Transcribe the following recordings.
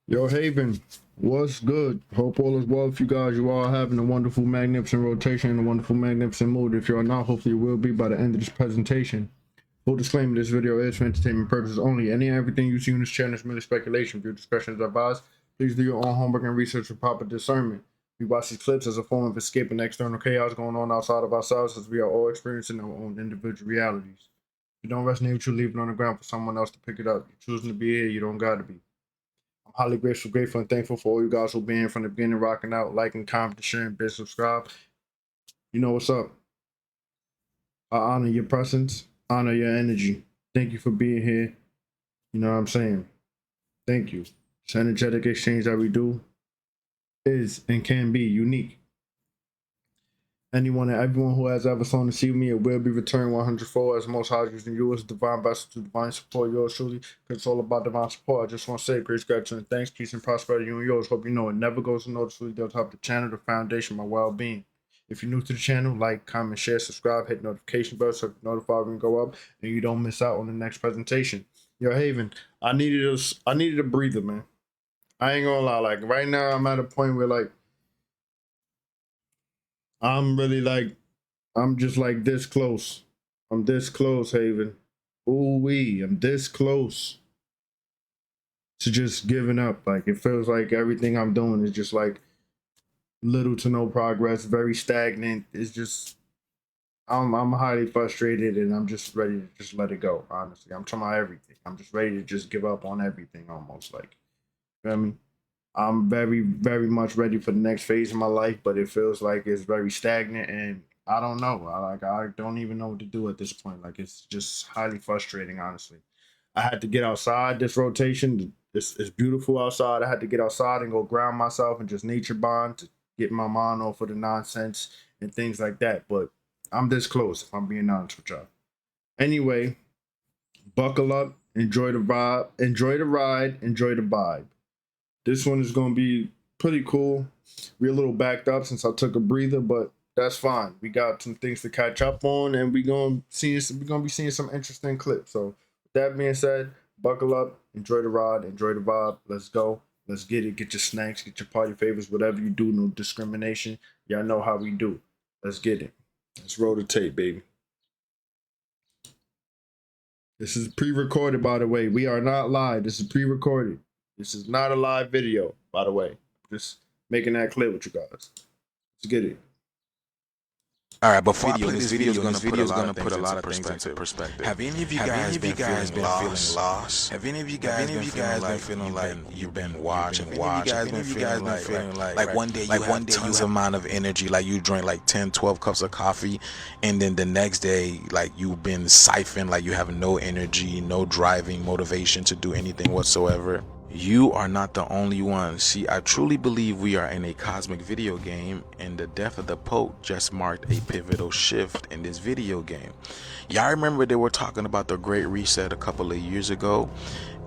Yo, Haven, what's good? Hope all is well with you guys. You all having a wonderful, magnificent rotation and a wonderful, magnificent mood. If you're not, hopefully you will be by the end of this presentation. Full disclaimer, this video is for entertainment purposes only. Any and everything you see on this channel is merely speculation. Viewer discretion is advised. Please do your own homework and research with proper discernment. We watch these clips as a form of escaping external chaos going on outside of ourselves, as we are all experiencing our own individual realities. If you don't resonate with you, leave it on the ground for someone else to pick it up. You're choosing to be here, you don't gotta be. I'm highly grateful, and thankful for all you guys who been here from the beginning, rocking out, liking, commenting, sharing, bit, subscribe. You know what's up. I honor your presence, honor your energy. Thank you for being here. You know what I'm saying? Thank you. This energetic exchange that we do is and can be unique. Anyone and everyone who has ever sown to see me, it will be returned 100-fold as most high using you as divine vessel to divine support yours truly, because it's all about divine support. I just want to say grace, gratitude, and thanks, peace, and prosperity you and yours. Hope you know it never goes unnoticed. They'll help the channel, the foundation, my well-being. If you're new to the channel, like, comment, share, subscribe, hit notification bell so you're notified when we go up and you don't miss out on the next presentation. Yo, Haven, I needed a breather, man. I ain't gonna lie, like right now I'm at a point where like I'm really like, I'm just like this close. I'm this close, Haven. Ooh wee, I'm this close to just giving up. Like it feels like everything I'm doing is just like little to no progress, very stagnant. It's just I'm highly frustrated and I'm just ready to just let it go, honestly. I'm talking about everything. I'm just ready to just give up on everything almost like. You know what I mean? I'm very, very much ready for the next phase of my life, but it feels like it's very stagnant and I don't know. I don't even know what to do at this point. Like it's just highly frustrating, honestly. I had to get outside this rotation. It's beautiful outside. I had to get outside and go ground myself and just nature bond to get my mind off of the nonsense and things like that. But I'm this close, if I'm being honest with y'all. Anyway, buckle up, enjoy the vibe, enjoy the ride, enjoy the vibe. This one is going to be pretty cool. We're a little backed up since I took a breather, but that's fine. We got some things to catch up on, and we're going to be seeing some interesting clips. So, with that being said, buckle up, enjoy the ride, enjoy the vibe. Let's go. Let's get it. Get your snacks, get your party favors, whatever you do. No discrimination. Y'all know how we do. Let's get it. Let's roll the tape, baby. This is pre-recorded, by the way. We are not live. This is pre-recorded. This is not a live video, by the way. Just making that clear with you guys. Let's get it. All right, before I play this video is going to put a lot of things into perspective. Have any of you guys been feeling lost? Have any of you guys been feeling like you've been watched? Have any of you guys been feeling like one day you have tons amount of energy, like you drink like 10, 12 cups of coffee, and then the next day like you've been siphoned, like you have no energy, no driving motivation to do anything whatsoever? You are not the only one. See, I truly believe we are in a cosmic video game, and the death of the Pope just marked a pivotal shift in this video game. Y'all remember they were talking about the Great Reset a couple of years ago,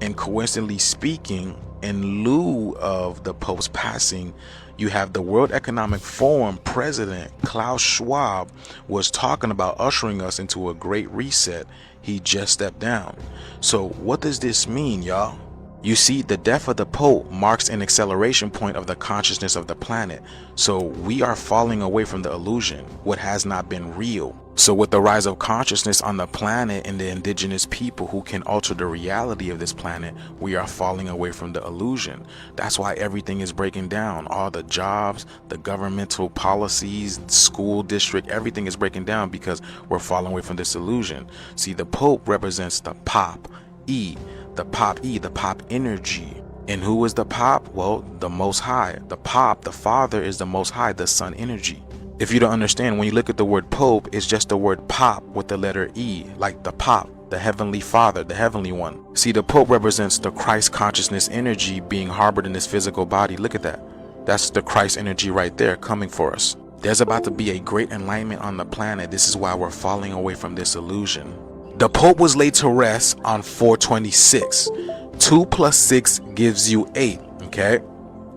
and coincidentally speaking, in lieu of the Pope's passing, you have the World Economic Forum president Klaus Schwab was talking about ushering us into a great reset. He just stepped down. So what does this mean, y'all? You see, the death of the Pope marks an acceleration point of the consciousness of the planet. So we are falling away from the illusion, what has not been real. So with the rise of consciousness on the planet and the indigenous people who can alter the reality of this planet, we are falling away from the illusion. That's why everything is breaking down. All the jobs, the governmental policies, school district, everything is breaking down because we're falling away from this illusion. See, the Pope represents the pop, the pop energy. And who is the pop? Well, the Most High. The pop, the Father, is the Most High, the Sun energy. If you don't understand, when you look at the word Pope, it's just the word pop with the letter E, like the pop, the Heavenly Father, the Heavenly One. See, the Pope represents the Christ consciousness energy being harbored in this physical body. Look at that. That's the Christ energy right there coming for us. There's about to be a great enlightenment on the planet. This is why we're falling away from this illusion. The Pope was laid to rest on 426. 2 plus 6 gives you 8, okay?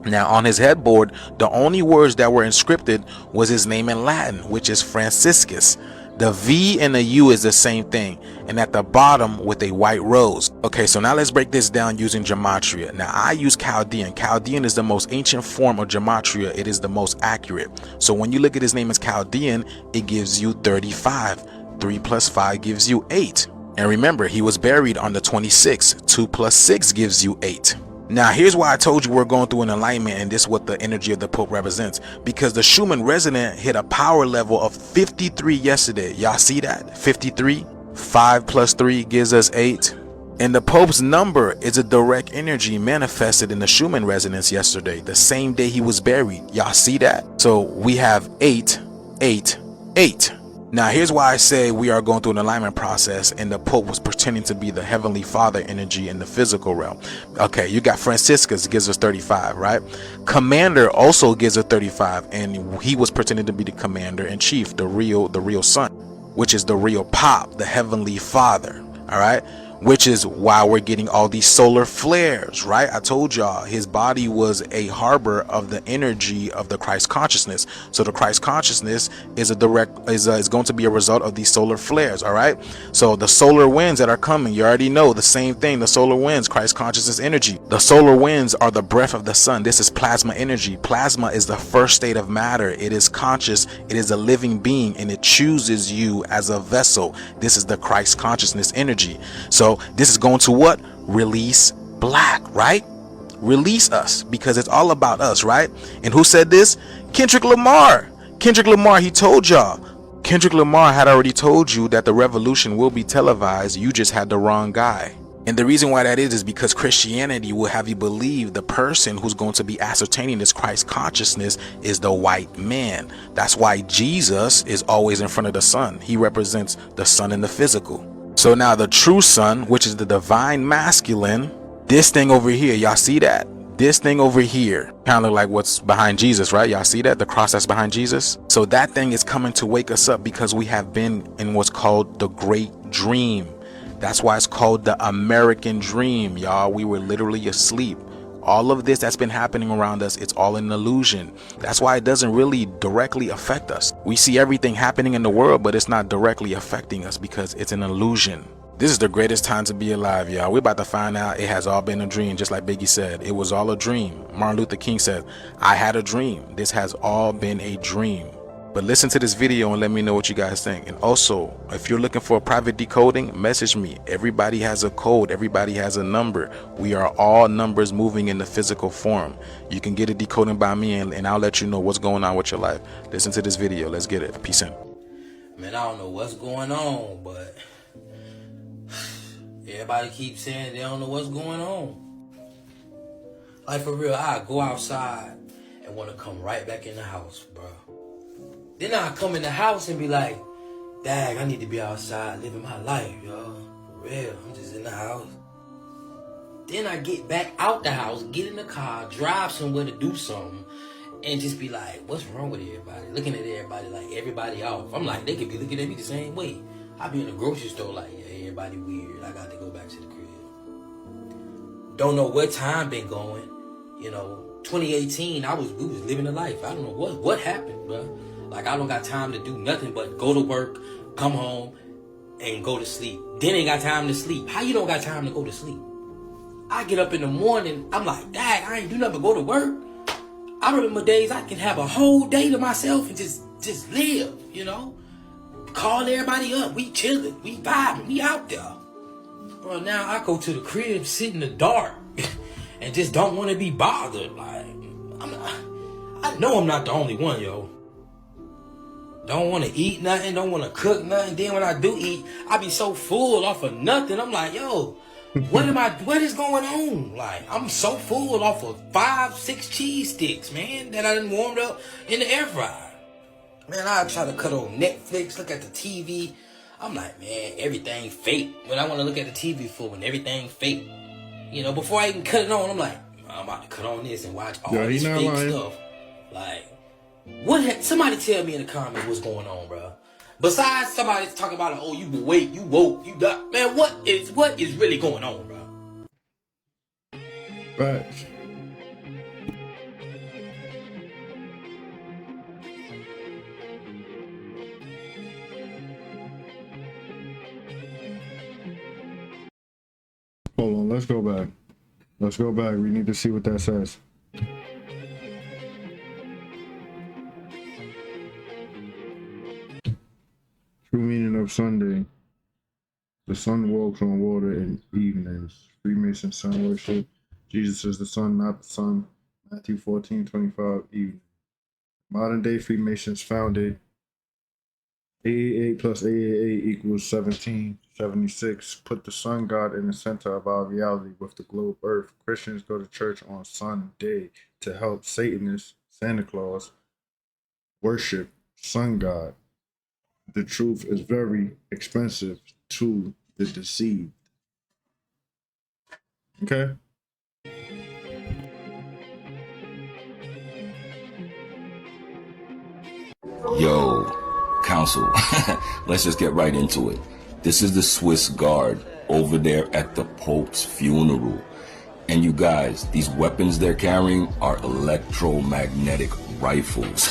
Now on his headboard, the only words that were inscripted was his name in Latin, which is Franciscus. The V and the U is the same thing, and at the bottom with a white rose. Okay, so now let's break this down using gematria. Now I use Chaldean. Chaldean is the most ancient form of gematria. It is the most accurate. So when you look at his name as Chaldean, it gives you 35. 3 plus 5 gives you 8. And remember, he was buried on the 26th. 2 plus 6 gives you 8. Now, here's why I told you we're going through an alignment, and this is what the energy of the Pope represents. Because the Schumann resonant hit a power level of 53 yesterday. Y'all see that? 53. 5 plus 3 gives us 8. And the Pope's number is a direct energy manifested in the Schumann resonance yesterday, the same day he was buried. Y'all see that? So we have 8, 8, 8. Now, here's why I say we are going through an alignment process, and the Pope was pretending to be the Heavenly Father energy in the physical realm. Okay, you got Franciscus gives us 35, right? Commander also gives us 35, and he was pretending to be the commander in chief, the real son, which is the real Pop, the Heavenly Father. All right. Which is why we're getting all these solar flares, right? I told y'all his body was a harbor of the energy of the Christ consciousness. So the Christ consciousness is going to be a result of these solar flares, all right? So the solar winds that are coming, you already know the same thing. The solar winds, Christ consciousness energy. The solar winds are the breath of the sun. This is plasma energy. Plasma is the first state of matter. It is conscious. It is a living being, and it chooses you as a vessel. This is the Christ consciousness energy. So this is going to what? Release black, right? Release us, because it's all about us, right? And who said this? Kendrick Lamar. Kendrick Lamar, he told y'all. Kendrick Lamar had already told you that the revolution will be televised. You just had the wrong guy. And the reason why that is because Christianity will have you believe the person who's going to be ascertaining this Christ consciousness is the white man. That's why Jesus is always in front of the sun. He represents the sun in the physical. So now the true sun, which is the divine masculine, this thing over here, y'all see that? This thing over here kind of like what's behind Jesus, right? Y'all see that? The cross that's behind Jesus. So that thing is coming to wake us up, because we have been in what's called the great dream. That's why it's called the American dream, y'all. We were literally asleep. All of this that's been happening around us, it's all an illusion. That's why it doesn't really directly affect us. We see everything happening in the world, but it's not directly affecting us because it's an illusion. This is the greatest time to be alive, y'all. We're about to find out it has all been a dream, just like Biggie said. It was all a dream. Martin Luther King said, I had a dream. This has all been a dream. But listen to this video and let me know what you guys think. And also, if you're looking for a private decoding, message me. Everybody has a code. Everybody has a number. We are all numbers moving in the physical form. You can get a decoding by me, and I'll let you know what's going on with your life. Listen to this video. Let's get it. Peace in. Man, I don't know what's going on, but everybody keeps saying they don't know what's going on. Like, for real, I go outside and want to come right back in the house, bro. Then I come in the house and be like, dang, I need to be outside living my life, y'all. For real, I'm just in the house. Then I get back out the house, get in the car, drive somewhere to do something, and just be like, what's wrong with everybody? Looking at everybody like everybody off. I'm like, they could be looking at me the same way. I be in the grocery store like, yeah, everybody weird. I got to go back to the crib. Don't know what time been going. 2018, we was living a life. I don't know what happened, bro. Like, I don't got time to do nothing but go to work, come home, and go to sleep. Then ain't got time to sleep. How you don't got time to go to sleep? I get up in the morning, I'm like, dang, I ain't do nothing but go to work. I remember days I can have a whole day to myself and just live, Call everybody up, we chilling, we vibing, we out there. Bro, now I go to the crib, sit in the dark, and just don't want to be bothered. Like, I know I'm not the only one, yo. Don't want to eat nothing, don't want to cook nothing. Then when I do eat, I be so full off of nothing. I'm like, yo, what is going on? Like, I'm so full off of 5-6 cheese sticks, man, that I done warmed up in the air fryer. Man, I try to cut on Netflix, look at the TV. I'm like, man, everything fake. When I want to look at the TV for, when everything fake. Before I even cut it on, I'm like, I'm about to cut on this and watch all this fake stuff. Like, somebody tell me in the comments what's going on, bro. Besides somebody talking about, oh, you wait, you woke, you died. Man, what is really going on, bro? Facts. Hold on, let's go back. Let's go back. We need to see what that says. True meaning of Sunday. The sun walks on water in evenings. Freemason sun worship. Jesus is the sun, not the sun. Matthew 14:25 evening. Modern day Freemasons founded 888 plus 888 equals 1776. Put the sun god in the center of our reality with the globe earth. Christians go to church on Sunday to help Satanists, Santa Claus, worship sun god. The truth is very expensive to the deceived. Okay? Yo, council, let's just get right into it. This is the Swiss Guard over there at the Pope's funeral. And you guys, these weapons they're carrying are electromagnetic rifles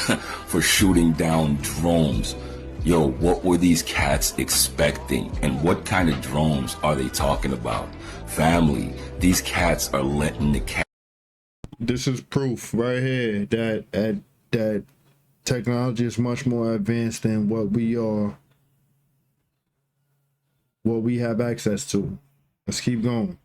for shooting down drones. Yo, what were these cats expecting? And what kind of drones are they talking about? Family, these cats are letting the cat. This is proof right here that technology is much more advanced than what we have access to. Let's keep going.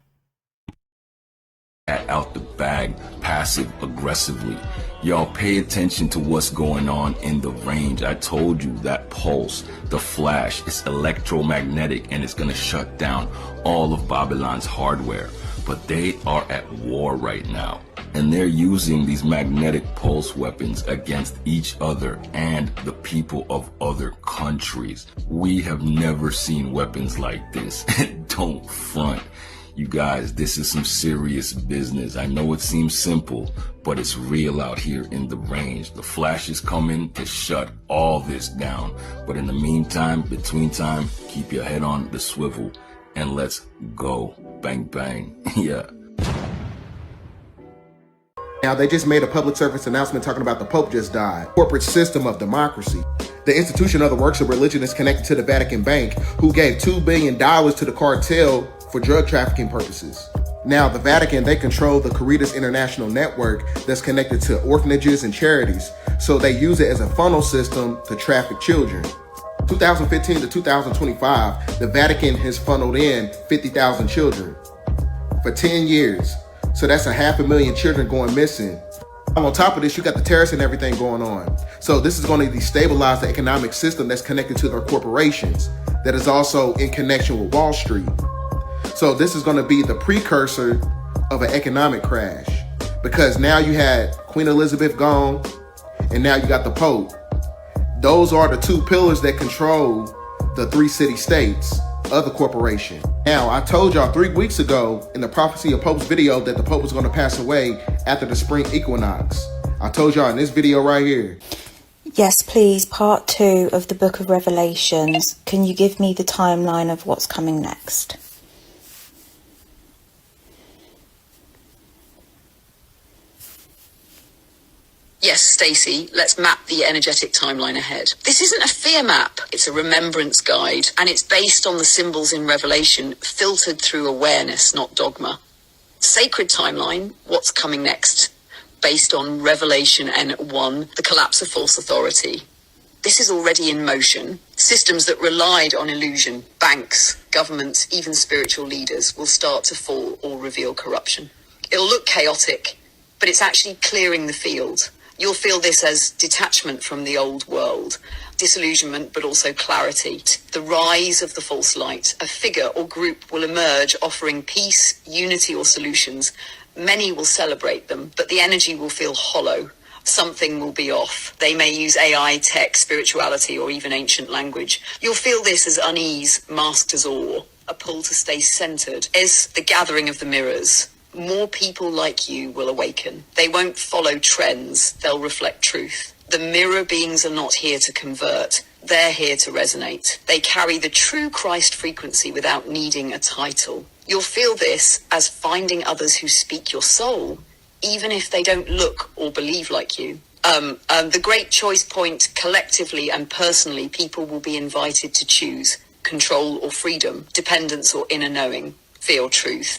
Out the bag passive aggressively. Y'all pay attention to what's going on in the range. I told you that pulse, the flash, is electromagnetic and it's gonna shut down all of Babylon's hardware. But they are at war right now, and they're using these magnetic pulse weapons against each other and the people of other countries. We have never seen weapons like this. Don't front. You guys, this is some serious business. I know it seems simple, but it's real out here in the range. The flash is coming to shut all this down. But in the meantime, between time, keep your head on the swivel and let's go. Bang, bang. Yeah. Now, they just made a public service announcement talking about the Pope just died. Corporate system of democracy. The institution of the works of religion is connected to the Vatican Bank, who gave $2 billion to the cartel for drug trafficking purposes. Now, the Vatican, they control the Caritas International Network that's connected to orphanages and charities. So they use it as a funnel system to traffic children. 2015 to 2025, the Vatican has funneled in 50,000 children for 10 years. So that's 500,000 children going missing. On top of this, you got the tariffs and everything going on. So this is going to destabilize the economic system that's connected to their corporations, that is also in connection with Wall Street. So this is going to be the precursor of an economic crash, because now you had Queen Elizabeth gone, and now you got the Pope. Those are the two pillars that control the 3 city-states of the corporation. Now, I told y'all 3 weeks ago in the Prophecy of Pope's video that the Pope was going to pass away after the spring equinox. I told y'all in this video right here. Yes, please, part 2 of the Book of Revelations. Can you give me the timeline of what's coming next? Yes, Stacey, let's map the energetic timeline ahead. This isn't a fear map, it's a remembrance guide, and it's based on the symbols in Revelation, filtered through awareness, not dogma. Sacred timeline, what's coming next? Based on Revelation N1, the collapse of false authority. This is already in motion. Systems that relied on illusion, banks, governments, even spiritual leaders, will start to fall or reveal corruption. It'll look chaotic, but it's actually clearing the field. You'll feel this as detachment from the old world, disillusionment, but also clarity. The rise of the false light. A figure or group will emerge offering peace, unity, or solutions. Many will celebrate them, but the energy will feel hollow. Something will be off. They may use AI, tech, spirituality, or even ancient language. You'll feel this as unease, masked as awe, a pull to stay centered. As the gathering of the mirrors. More people like you will awaken. They won't follow trends, they'll reflect truth. The mirror beings are not here to convert, they're here to resonate. They carry the true Christ frequency without needing a title. You'll feel this as finding others who speak your soul, even if they don't look or believe like you. The great choice point, collectively and personally, people will be invited to choose control or freedom, dependence or inner knowing. feel truth.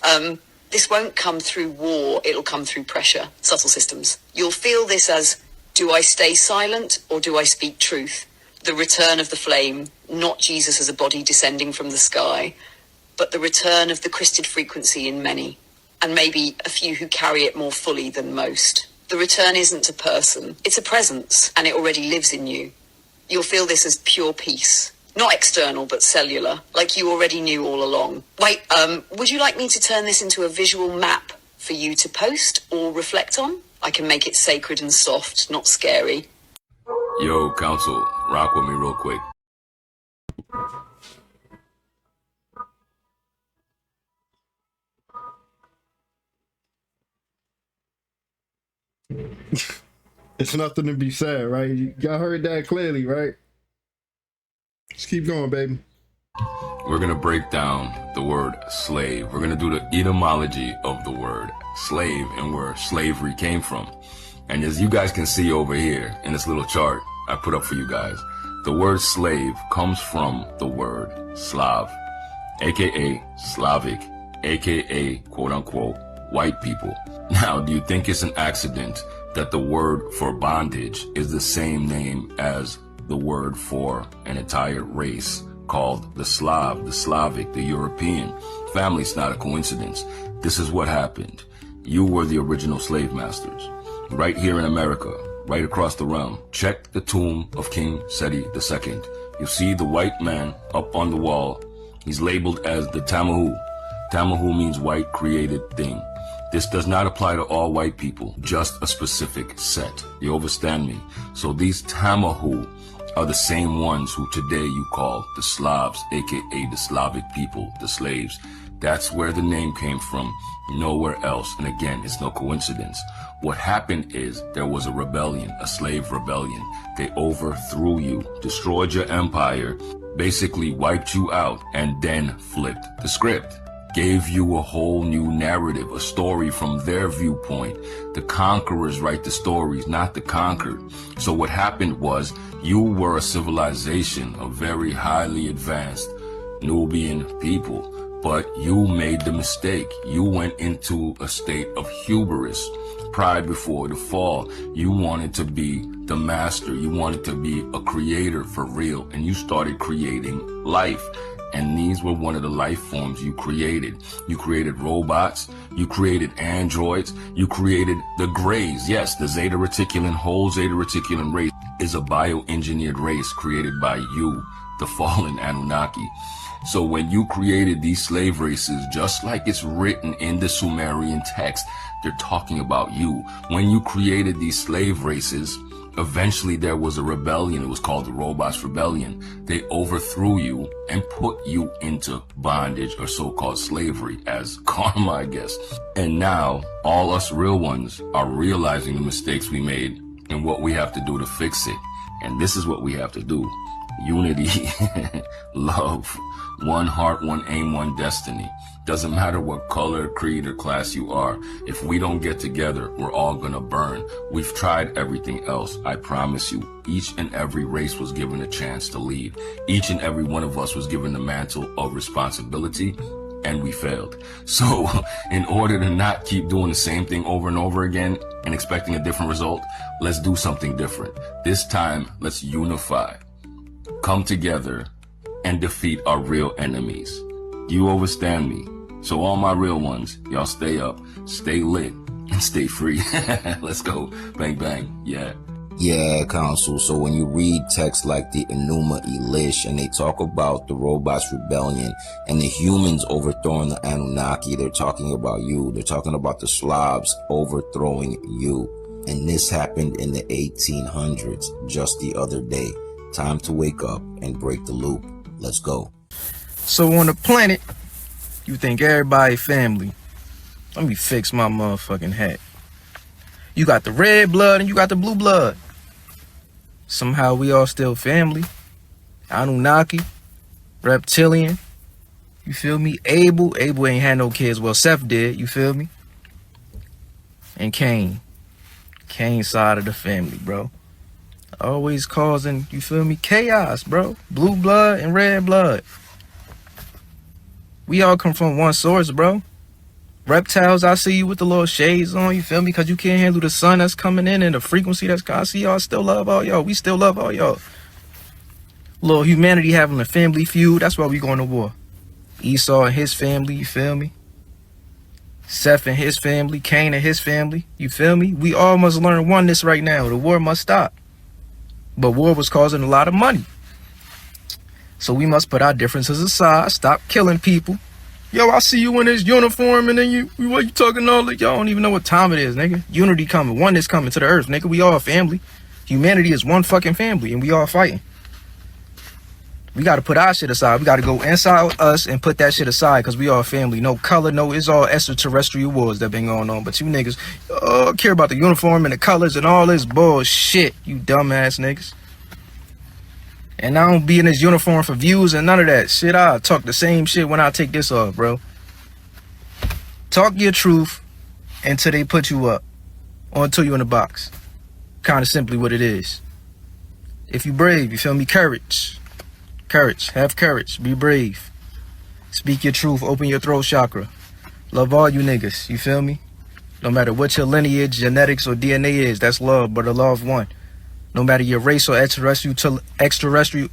This won't come through war, it'll come through pressure, subtle systems. You'll feel this as, do I stay silent or do I speak truth? The return of the flame, not Jesus as a body descending from the sky, but the return of the Christed frequency in many, and maybe a few who carry it more fully than most. The return isn't a person, it's a presence, and it already lives in you. You'll feel this as pure peace. Not external, but cellular, like you already knew all along. Wait, would you like me to turn this into a visual map for you to post or reflect on? I can make it sacred and soft, not scary. Yo, Council, rock with me real quick. It's nothing to be said, right? Y'all heard that clearly, right? Just keep going, baby. We're going to break down the word slave. We're going to do the etymology of the word slave and where slavery came from. And as you guys can see over here in this little chart I put up for you guys, the word slave comes from the word Slav, aka Slavic, aka quote unquote white people. Now, do you think it's an accident that the word for bondage is the same name as the word for an entire race called the Slav, the Slavic, the European? Family, it's not a coincidence. This is what happened. You were the original slave masters. Right here in America, right across the realm. Check the tomb of King Seti II. You see the white man up on the wall. He's labeled as the Tamahu. Tamahu means white created thing. This does not apply to all white people, just a specific set. You understand me? So these Tamahu are the same ones who today you call the Slavs, aka the Slavic people, the slaves. That's where the name came from, nowhere else. And again, it's no coincidence. What happened is there was a rebellion, a slave rebellion. They overthrew you, destroyed your empire, basically wiped you out, and then flipped the script. Gave you a whole new narrative, a story from their viewpoint. The conquerors write the stories, not the conquered. So what happened was you were a civilization, a very highly advanced Nubian people. But you made the mistake. You went into a state of hubris, pride before the fall. You wanted to be the master. You wanted to be a creator for real. And you started creating life. And these were one of the life forms you created. You created robots. You created androids. You created the Greys. Yes, the Zeta Reticulan, whole Zeta Reticulan race is a bioengineered race created by you, the fallen Anunnaki. So when you created these slave races, just like it's written in the Sumerian text, they're talking about you. When you created these slave races, eventually there was a rebellion. It was called the Robots Rebellion. They overthrew you and put you into bondage or so-called slavery as karma, I guess. And now all us real ones are realizing the mistakes we made and what we have to do to fix it. And this is what we have to do. Unity, love, one heart, one aim, one destiny. Doesn't matter what color, creed, or class you are. If we don't get together, we're all gonna burn. We've tried everything else. I promise you, each and every race was given a chance to lead. Each and every one of us was given the mantle of responsibility, and we failed. So in order to not keep doing the same thing over and over again and expecting a different result, let's do something different. This time, let's unify, come together, and defeat our real enemies. You understand me? So all my real ones, y'all stay up, stay lit, and stay free. Let's go. Bang, bang. Yeah. Yeah, Council. So when you read texts like the Enuma Elish and they talk about the Robots Rebellion and the humans overthrowing the Anunnaki, they're talking about you. They're talking about the Slavs overthrowing you. And this happened in the 1800s, just the other day. Time to wake up and break the loop. Let's go. So on the planet, you think everybody family. Let me fix my motherfucking hat. You got the red blood and you got the blue blood. Somehow we all still family. Anunnaki, reptilian. You feel me? Abel ain't had no kids. Well, Seth did. You feel me? And Cain. Cain's side of the family, bro. Always causing, you feel me, chaos, bro. Blue blood and red blood. We all come from one source, bro. Reptiles, I see you with the little shades on, you feel me? Because you can't handle the sun that's coming in and the frequency that's coming. I see y'all still love all y'all. We still love all y'all. Little humanity having a family feud, that's why we going to war. Esau and his family, you feel me? Seth and his family, Cain and his family, you feel me? We all must learn oneness right now. The war must stop. But war was causing a lot of money. So we must put our differences aside, stop killing people. Yo, I see you in this uniform and then what you talking all like? Y'all don't even know what time it is, nigga. Unity coming, oneness coming to the earth, nigga. We all family. Humanity is one fucking family and we all fighting. We got to put our shit aside. We got to go inside us and put that shit aside because we all family. No color, no, it's all extraterrestrial wars that been going on. But you niggas care about the uniform and the colors and all this bullshit, you dumbass niggas. And I don't be in this uniform for views and none of that shit. I talk the same shit when I take this off, bro. Talk your truth until they put you up or until you in the box. Kind of simply what it is. If you brave, you feel me? Courage. Courage. Have courage. Be brave. Speak your truth. Open your throat chakra. Love all you niggas. You feel me? No matter what your lineage, genetics, or DNA is, that's love, but the law of one. No matter your race or extraterrestrial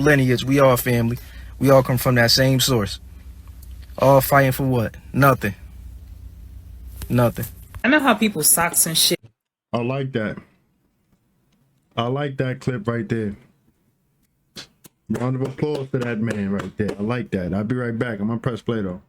lineage, we all family. We all come from that same source. All fighting for what? Nothing. Nothing. I know how people socks and shit. I like that. I like that clip right there. Round of applause to that man right there. I like that. I'll be right back. I'm gonna press play though.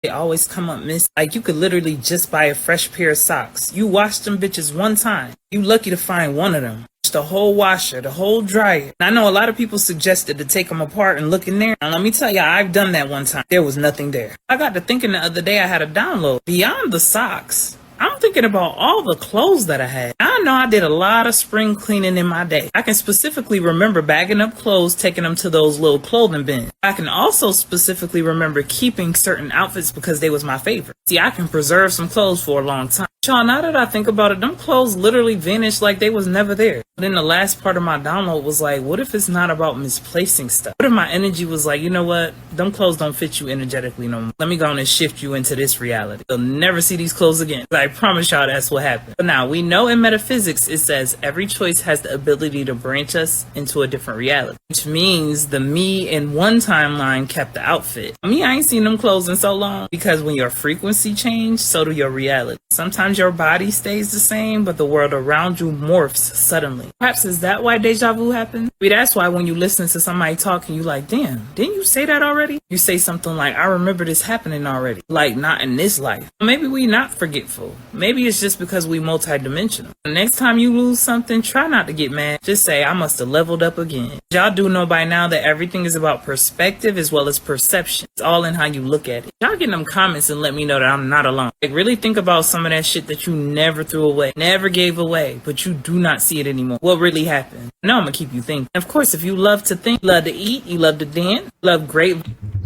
They always come up miss. Like you could literally just buy a fresh pair of socks. You wash them bitches one time. You lucky to find one of them. The whole washer, the whole dryer. And I know a lot of people suggested to take them apart and look in there. And let me tell you, I've done that one time. There was nothing there. I got to thinking the other day I had a download. Beyond the socks, I'm thinking about all the clothes that I had. I know I did a lot of spring cleaning in my day. I can specifically remember bagging up clothes, taking them to those little clothing bins. I can also specifically remember keeping certain outfits because they was my favorite. See, I can preserve some clothes for a long time. Y'all, now that I think about it, them clothes literally vanished like they was never there. But then the last part of my download was like, what if it's not about misplacing stuff? What if my energy was like, you know what? Them clothes don't fit you energetically no more. Let me go on and shift you into this reality. You'll never see these clothes again. I promise y'all that's what happened. But now, we know in metaphysics, it says every choice has the ability to branch us into a different reality. Which means the me in one timeline kept the outfit. Me, I ain't seen them clothes in so long. Because when your frequency changed, so do your reality. Sometimes your body stays the same, but the world around you morphs suddenly. Perhaps is that why deja vu happens? Maybe that's why when you listen to somebody talking, you like, damn, didn't you say that already? You say something like, I remember this happening already. Like, not in this life. Maybe we not forgetful. Maybe it's just because we multidimensional. The next time you lose something, try not to get mad. Just say, I must have leveled up again. Y'all do know by now that everything is about perspective as well as perception. It's all in how you look at it. Y'all get them comments and let me know that I'm not alone. Like, really think about some of that shit that you never threw away, never gave away, but you do not see it anymore. What really happened? Now I'm gonna keep you thinking. Of course, if you love to think, you love to eat, you love to dance, you love great.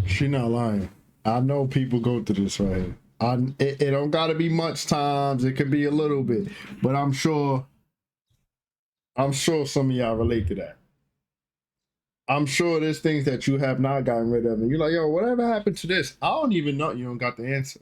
She not lying. I know people go through this right here. It don't gotta be much times. It could be a little bit, but I'm sure some of y'all relate to that. I'm sure there's things that you have not gotten rid of, and you're like, yo, whatever happened to this? I don't even know. You don't got the answer.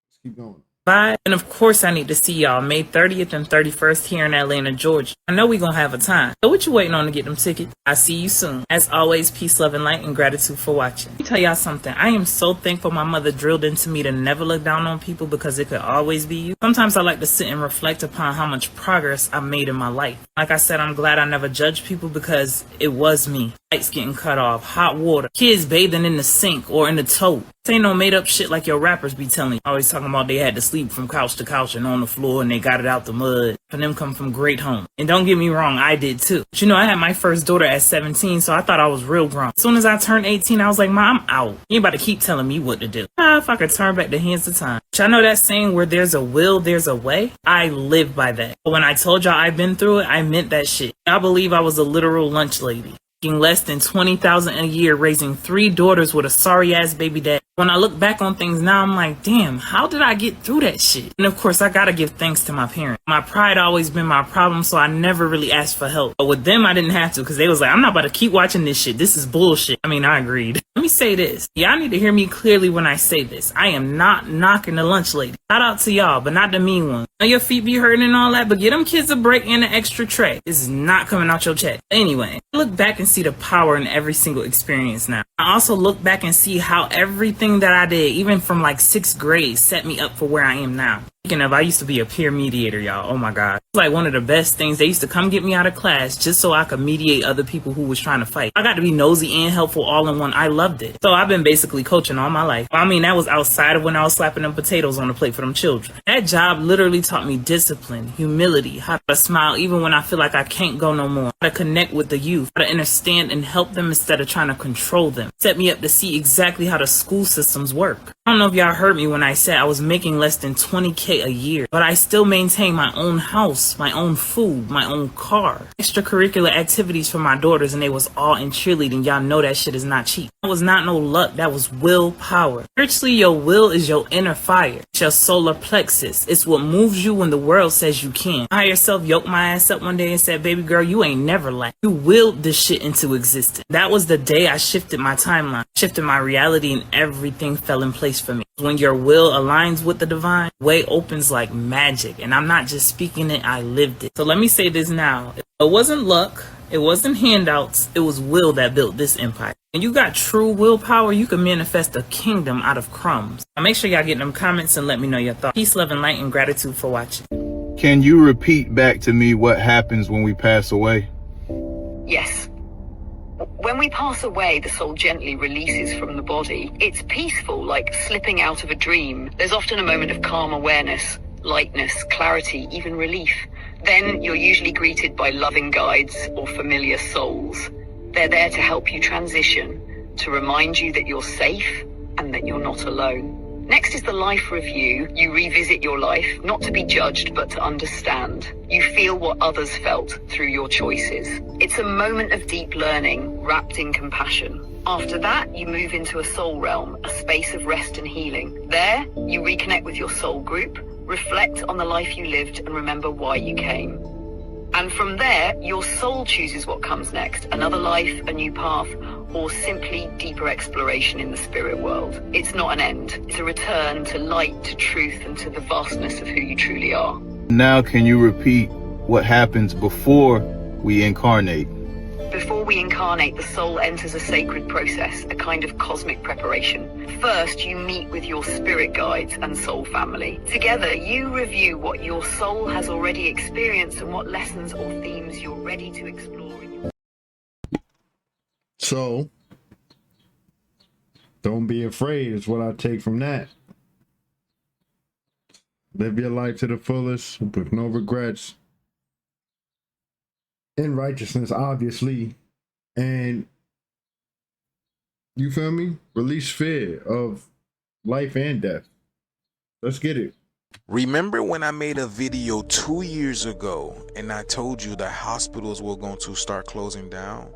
Let's keep going. Bye. And of course, I need to see y'all May 30th and 31st here in Atlanta, Georgia. I know we gonna have a time. So what you waiting on to get them tickets? I'll see you soon. As always, peace, love, and light, and gratitude for watching. Let me tell y'all something. I am so thankful my mother drilled into me to never look down on people because it could always be you. Sometimes I like to sit and reflect upon how much progress I made in my life. Like I said, I'm glad I never judged people because it was me. Lights getting cut off, hot water, kids bathing in the sink or in the tote. This ain't no made up shit like your rappers be telling you. Always talking about they had to sleep from couch to couch and on the floor and they got it out the mud. And them come from great homes. And don't get me wrong, I did too. But you know, I had my first daughter at 17, so I thought I was real grown. As soon as I turned 18, I was like, Mom, I'm out. You ain't about to keep telling me what to do. If I could turn back the hands of time. But y'all know that saying where there's a will, there's a way? I live by that. But when I told y'all I've been through it, I meant that shit. I believe I was a literal lunch lady. Making less than $20,000 a year, raising 3 daughters with a sorry ass baby dad. When I look back on things now, I'm like, damn, how did I get through that shit? And of course, I gotta give thanks to my parents. My pride always been my problem, so I never really asked for help. But with them, I didn't have to, because they was like, I'm not about to keep watching this shit. This is bullshit. I mean, I agreed. Let me say this. Y'all need to hear me clearly when I say this. I am not knocking the lunch lady. Shout out to y'all, but not the mean ones. I know your feet be hurting and all that, but get them kids a break and an extra tray. This is not coming out your check. Anyway, I look back and see the power in every single experience now. I also look back and see how everything that I did, even from like 6th grade, set me up for where I am now. Speaking of, I used to be a peer mediator, y'all. Oh my God. It's like one of the best things. They used to come get me out of class just so I could mediate other people who was trying to fight. I got to be nosy and helpful all in one. I loved it. So I've been basically coaching all my life. I mean, that was outside of when I was slapping them potatoes on the plate for them children. That job literally taught me discipline, humility, how to smile even when I feel like I can't go no more, how to connect with the youth, how to understand and help them instead of trying to control them. Set me up to see exactly how the school systems work. I don't know if y'all heard me when I said I was making less than $20K a year, but I still maintain my own house, my own food, my own car, extracurricular activities for my daughters, and they was all in cheerleading. Y'all know that shit is not cheap. That was not no luck. That was willpower. Spiritually, your will is your inner fire. It's your solar plexus. It's what moves you when the world says you can't. I yourself yoked my ass up one day and said, baby girl, you ain't never lacked. You willed this shit into existence. That was the day I shifted my timeline, shifted my reality, and everything fell in place for me. When your will aligns with the divine, way opens like magic. And I'm not just speaking it, I lived it. So let me say this now. It wasn't luck. It wasn't handouts. It was will that built this empire. When you got true willpower, you can manifest a kingdom out of crumbs. Now make sure y'all get them comments and let me know your thoughts. Peace, love, and light, and gratitude for watching. Can you repeat back to me what happens when we pass away? Yes. When we pass away, the soul gently releases from the body. It's peaceful, like slipping out of a dream. There's often a moment of calm awareness, lightness, clarity, even relief. Then you're usually greeted by loving guides or familiar souls. They're there to help you transition, to remind you that you're safe and that you're not alone. Next is the life review. You revisit your life, not to be judged, but to understand. You feel what others felt through your choices. It's a moment of deep learning, wrapped in compassion. After that, you move into a soul realm, a space of rest and healing. There, you reconnect with your soul group, reflect on the life you lived, and remember why you came. And from there, your soul chooses what comes next, another life, a new path, or simply deeper exploration in the spirit world. It's not an end. It's a return to light, to truth, and to the vastness of who you truly are. Now can you repeat what happens before we incarnate? Before we incarnate, the soul enters a sacred process, a kind of cosmic preparation. First, you meet with your spirit guides and soul family. Together, you review what your soul has already experienced and what lessons or themes you're ready to explore. So, don't be afraid is what I take from that. Live your life to the fullest with no regrets. In righteousness, obviously. And you feel me? Release fear of life and death. Let's get it. Remember when I made a video 2 years ago and I told you the hospitals were going to start closing down?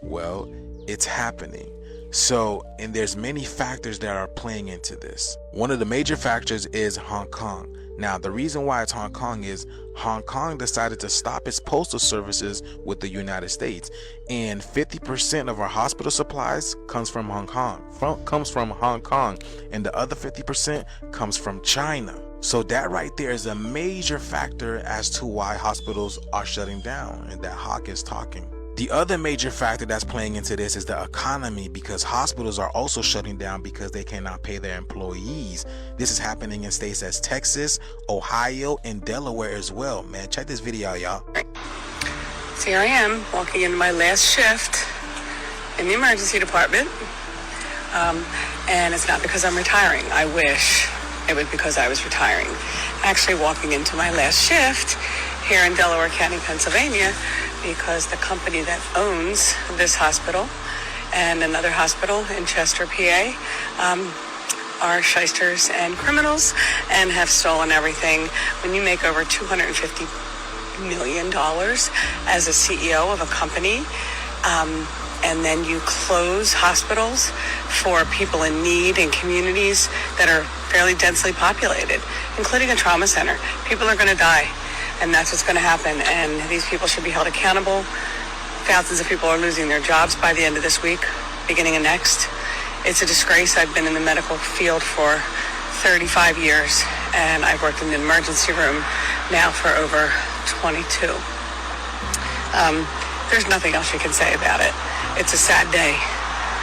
Well, it's happening. So, and there's many factors that are playing into this. One of the major factors is Hong Kong. Now, the reason why it's Hong Kong is Hong Kong decided to stop its postal services with the United States, and 50% of our hospital supplies comes from Hong Kong. And the other 50% comes from China. So that right there is a major factor as to why hospitals are shutting down and that Hawk is talking. The other major factor that's playing into this is the economy, because hospitals are also shutting down because they cannot pay their employees. This is happening in states as Texas, Ohio, and Delaware as well. Man, check this video out, y'all. So here I am walking into my last shift in the emergency department. And it's not because I'm retiring. I wish it was because I was retiring. Actually walking into my last shift here in Delaware County, Pennsylvania, because the company that owns this hospital and another hospital in Chester, PA, are shysters and criminals and have stolen everything. When you make over $250 million as a CEO of a company, and then you close hospitals for people in need in communities that are fairly densely populated, including a trauma center. People are going to die, and that's what's going to happen, and these people should be held accountable. Thousands of people are losing their jobs by the end of this week, beginning of next. It's a disgrace. I've been in the medical field for 35 years, and I've worked in the emergency room now for over 22. There's nothing else you can say about it. It's a sad day.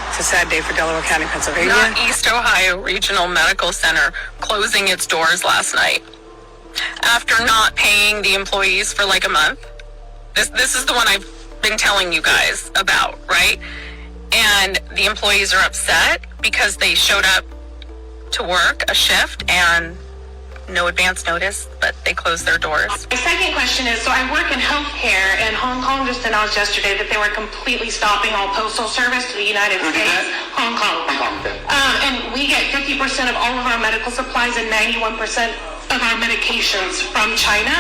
It's a sad day for Delaware County, Pennsylvania. East Ohio Regional Medical Center closing its doors last night after not paying the employees for like a month. This is the one I've been telling you guys about, right? And the employees are upset because they showed up to work a shift and no advance notice, but they closed their doors. My second question is, so I work in healthcare, and Hong Kong just announced yesterday that they were completely stopping all postal service to the United States. Hong Kong. And we get 50% of all of our medical supplies and 91% of our medications from China.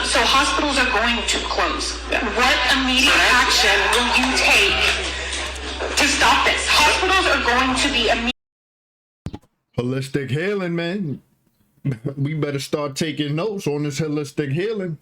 So hospitals are going to close. What immediate action will you take to stop this? Hospitals are going to be holistic healing, man. We better start taking notes on this holistic healing.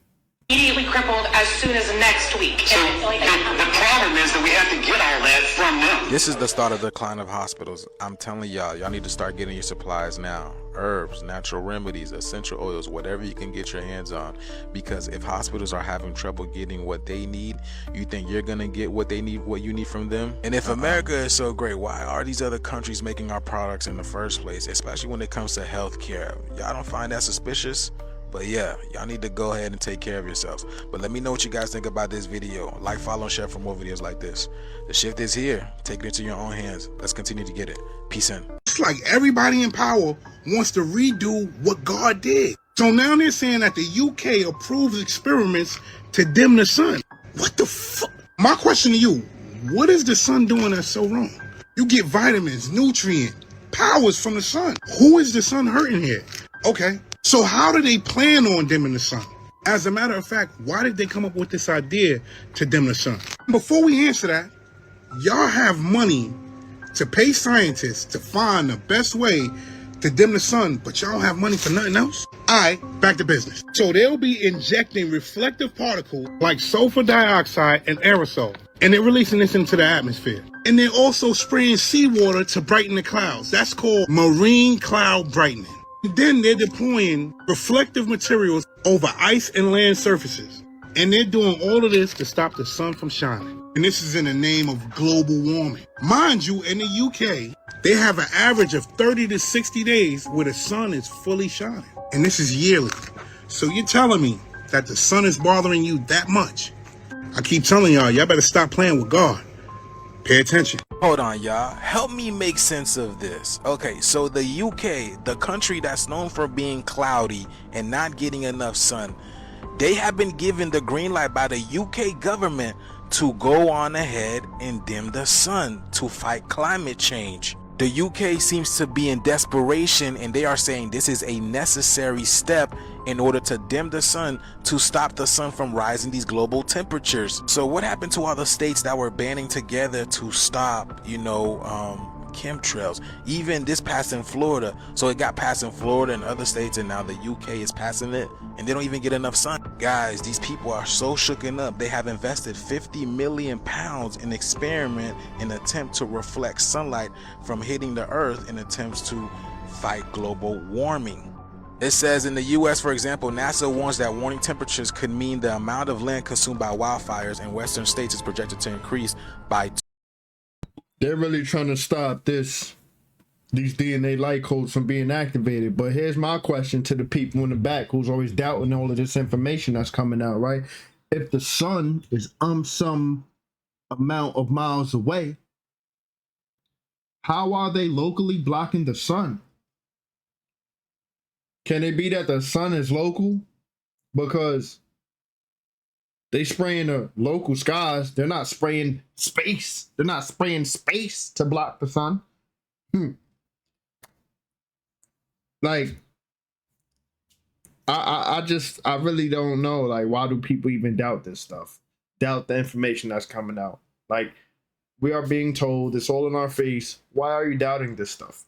immediately crippled as soon as next week. So the problem is that we have to get all that from them. This is the start of the decline of hospitals. I'm telling y'all need to start getting your supplies now. Herbs, natural remedies, essential oils, whatever you can get your hands on. Because if hospitals are having trouble getting what they need, you think you're gonna get what they need, what you need from them? And if America is so great, why are these other countries making our products in the first place? Especially when it comes to healthcare. Y'all don't find that suspicious? But yeah, y'all need to go ahead and take care of yourselves. But let me know what you guys think about this video. Like, follow, and share for more videos like this. The shift is here. Take it into your own hands. Let's continue to get it. Peace in. It's like everybody in power wants to redo what God did. So now they're saying that the UK approves experiments to dim the sun. What the fuck? My question to you, what is the sun doing that's so wrong? You get vitamins, nutrient, powers from the sun. Who is the sun hurting here? Okay. So how do they plan on dimming the sun? As a matter of fact, why did they come up with this idea to dim the sun? Before we answer that, y'all have money to pay scientists to find the best way to dim the sun, but y'all don't have money for nothing else? All right, back to business. So they'll be injecting reflective particles like sulfur dioxide and aerosol, and they're releasing this into the atmosphere. And they're also spraying seawater to brighten the clouds. That's called marine cloud brightening. Then they're deploying reflective materials over ice and land surfaces. And they're doing all of this to stop the sun from shining. And this is in the name of global warming. Mind you, in the UK, they have an average of 30 to 60 days where the sun is fully shining. And this is yearly. So you're telling me that the sun is bothering you that much? I keep telling y'all better stop playing with God. Pay attention. Hold on, y'all. Help me make sense of this. Okay, so the UK, the country that's known for being cloudy and not getting enough sun, they have been given the green light by the UK government to go on ahead and dim the sun to fight climate change. The UK seems to be in desperation, and they are saying this is a necessary step in order to dim the sun to stop the sun from rising these global temperatures. So what happened to all the states that were banding together to stop, chemtrails? Even this passed in Florida. So it got passed in Florida and other states, and now the UK is passing it, and they don't even get enough sun. Guys, these people are so shooken up. They have invested 50 million pounds in experiment in attempt to reflect sunlight from hitting the earth in attempts to fight global warming. It says in the US, for example, NASA warns that warming temperatures could mean the amount of land consumed by wildfires in western states is projected to increase by. They're really trying to stop these DNA light codes from being activated. But here's my question to the people in the back who's always doubting all of this information that's coming out, right? If the sun is some amount of miles away, how are they locally blocking the sun? Can it be that the sun is local? Because they spraying the local skies. They're not spraying space. They're not spraying space to block the sun. Like, I really don't know. Like, why do people even doubt this stuff? Doubt the information that's coming out. Like, We are being told, it's all in our face. Why are you doubting this stuff?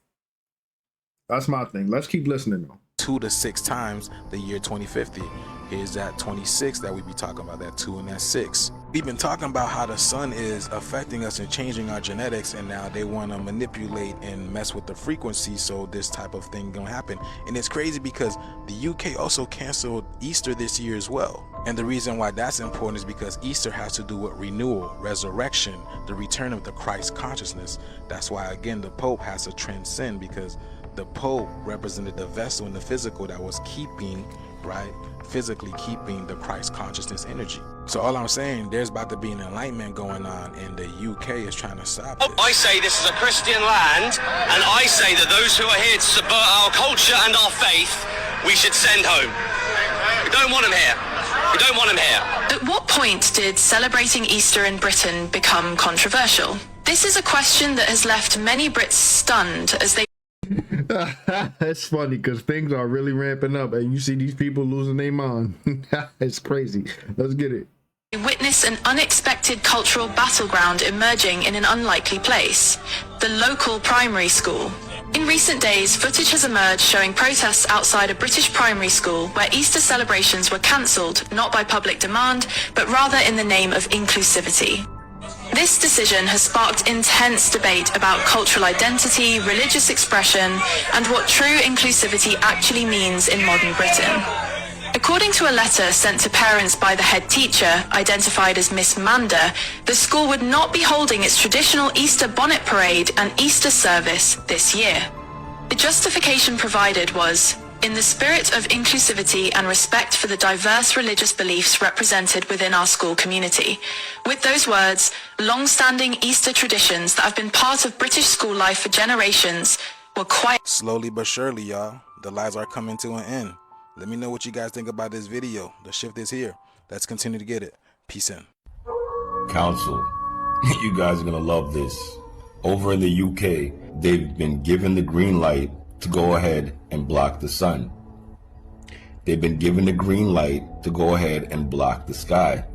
That's my thing. Let's keep listening though. 2 to 6 times the year 2050. Here's that 26 that we be talking about, that 2 and that 6. We've been talking about how the sun is affecting us and changing our genetics, and now they want to manipulate and mess with the frequency so this type of thing gonna happen. And it's crazy because the UK also canceled Easter this year as well. And the reason why that's important is because Easter has to do with renewal, resurrection, the return of the Christ consciousness. That's why, again, the Pope has to transcend, because the Pope represented the vessel in the physical that was keeping, right, physically keeping the Christ consciousness energy. So all I'm saying, there's about to be an enlightenment going on, and the UK is trying to stop it. I say this is a Christian land, and I say that those who are here to subvert our culture and our faith, we should send home. We don't want them here. We don't want them here. At what point did celebrating Easter in Britain become controversial? This is a question that has left many Brits stunned as they It's funny because things are really ramping up and you see these people losing their mind. It's crazy. Let's get it. witness an unexpected cultural battleground emerging in an unlikely place, the local primary school. In recent days, footage has emerged showing protests outside a British primary school where Easter celebrations were cancelled, not by public demand, but rather in the name of inclusivity. This decision has sparked intense debate about cultural identity, religious expression, and what true inclusivity actually means in modern Britain. According to a letter sent to parents by the head teacher, identified as Miss Manda, the school would not be holding its traditional Easter bonnet parade and Easter service this year. The justification provided was, in the spirit of inclusivity and respect for the diverse religious beliefs represented within our school community. With those words, long-standing Easter traditions that have been part of British school life for generations were quite... Slowly but surely, y'all, the lies are coming to an end. Let me know what you guys think about this video. The shift is here. Let's continue to get it. Peace in. Council, you guys are gonna love this. Over in the UK, they've been given the green light to go ahead and block the sun. They've been given the green light to go ahead and block the sky.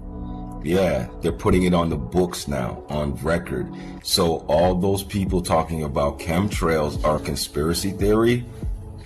Yeah, they're putting it on the books now, on record. So all those people talking about chemtrails are conspiracy theory,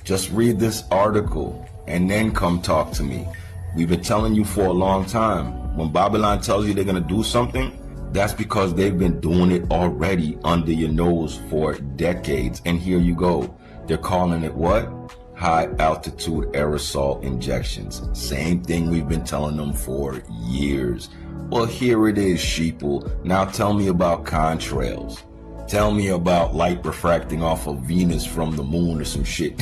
just read this article and then come talk to me. We've been telling you for a long time. When Babylon tells you they're gonna do something, that's because they've been doing it already under your nose for decades. And here you go. They're calling it what? High altitude aerosol injections. Same thing we've been telling them for years. Well, here it is, sheeple. Now tell me about contrails. Tell me about light refracting off of Venus from the moon or some shit.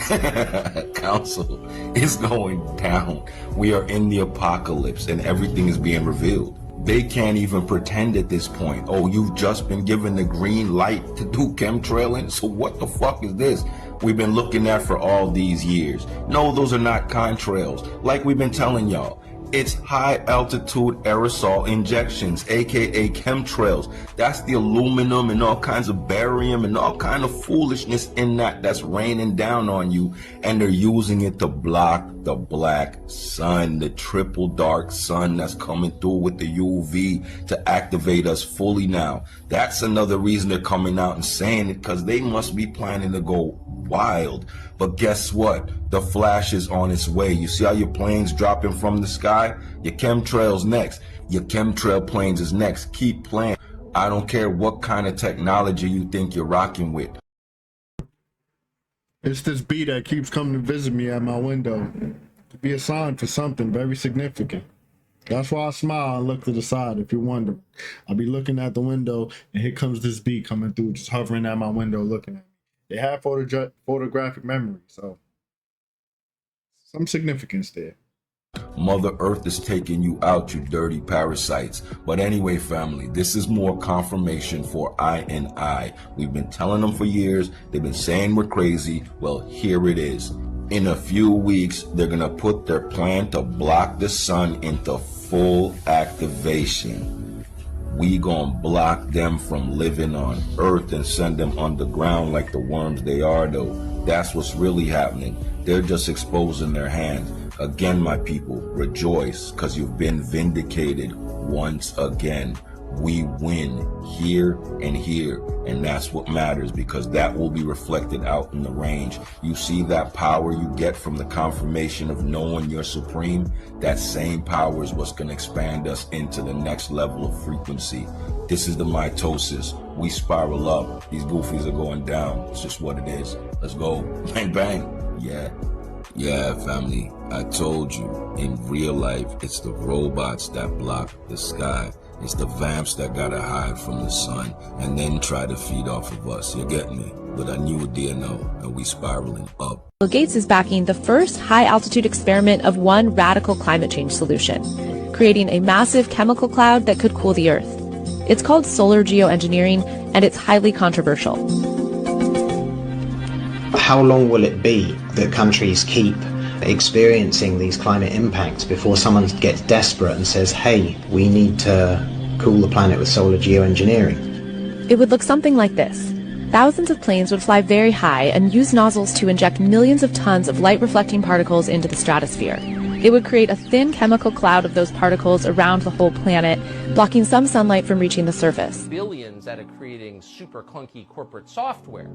Council, it's going down. We are in the apocalypse and everything is being revealed. They can't even pretend at this point. Oh, you've just been given the green light to do chemtrailing? So what the fuck is this? We've been looking at for all these years. No, those are not contrails. Like we've been telling y'all. It's high altitude aerosol injections, aka chemtrails. That's the aluminum and all kinds of barium and all kind of foolishness in that's raining down on you, and they're using it to block the black sun, the triple dark sun that's coming through with the UV to activate us fully now. That's another reason they're coming out and saying it, because they must be planning to go wild. But guess what? The flash is on its way. You see how your planes dropping from the sky? Your chemtrails next. Your chemtrail planes is next. Keep playing. I don't care what kind of technology you think you're rocking with. It's this bee that keeps coming to visit me at my window. To be a sign for something very significant. That's why I smile and look to the side, if you're wondering. I'll be looking at the window, and here comes this bee coming through, just hovering at my window, looking at me. They have photographic memory, so some significance there. Mother Earth is taking you out, you dirty parasites. But anyway, family, this is more confirmation for I. We've been telling them for years. They've been saying we're crazy. Well, here it is. In a few weeks, they're going to put their plan to block the sun into full activation. We gonna block them from living on Earth and send them underground like the worms they are, though. That's what's really happening. They're just exposing their hands. Again, my people, rejoice, because you've been vindicated once again. We win here and here, and that's what matters, because that will be reflected out in the range. You see that power you get from the confirmation of knowing you're supreme? That same power is what's going to expand us into the next level of frequency. This is the mitosis. We spiral up. These goofies are going down. It's just what it is. Let's go. Bang, bang. Yeah, family. I told you, in real life, it's the robots that block the sky. It's the vamps that gotta hide from the sun and then try to feed off of us. You get me? But I knew a DNO, and we spiraling up. Bill Gates is backing the first high-altitude experiment of one radical climate change solution, creating a massive chemical cloud that could cool the Earth. It's called solar geoengineering, and it's highly controversial. How long will it be that countries keep experiencing these climate impacts before someone gets desperate and says, hey, we need to cool the planet with solar geoengineering? It would look something like this. Thousands of planes would fly very high and use nozzles to inject millions of tons of light-reflecting particles into the stratosphere. It would create a thin chemical cloud of those particles around the whole planet, blocking some sunlight from reaching the surface. Billions out of creating super clunky corporate software.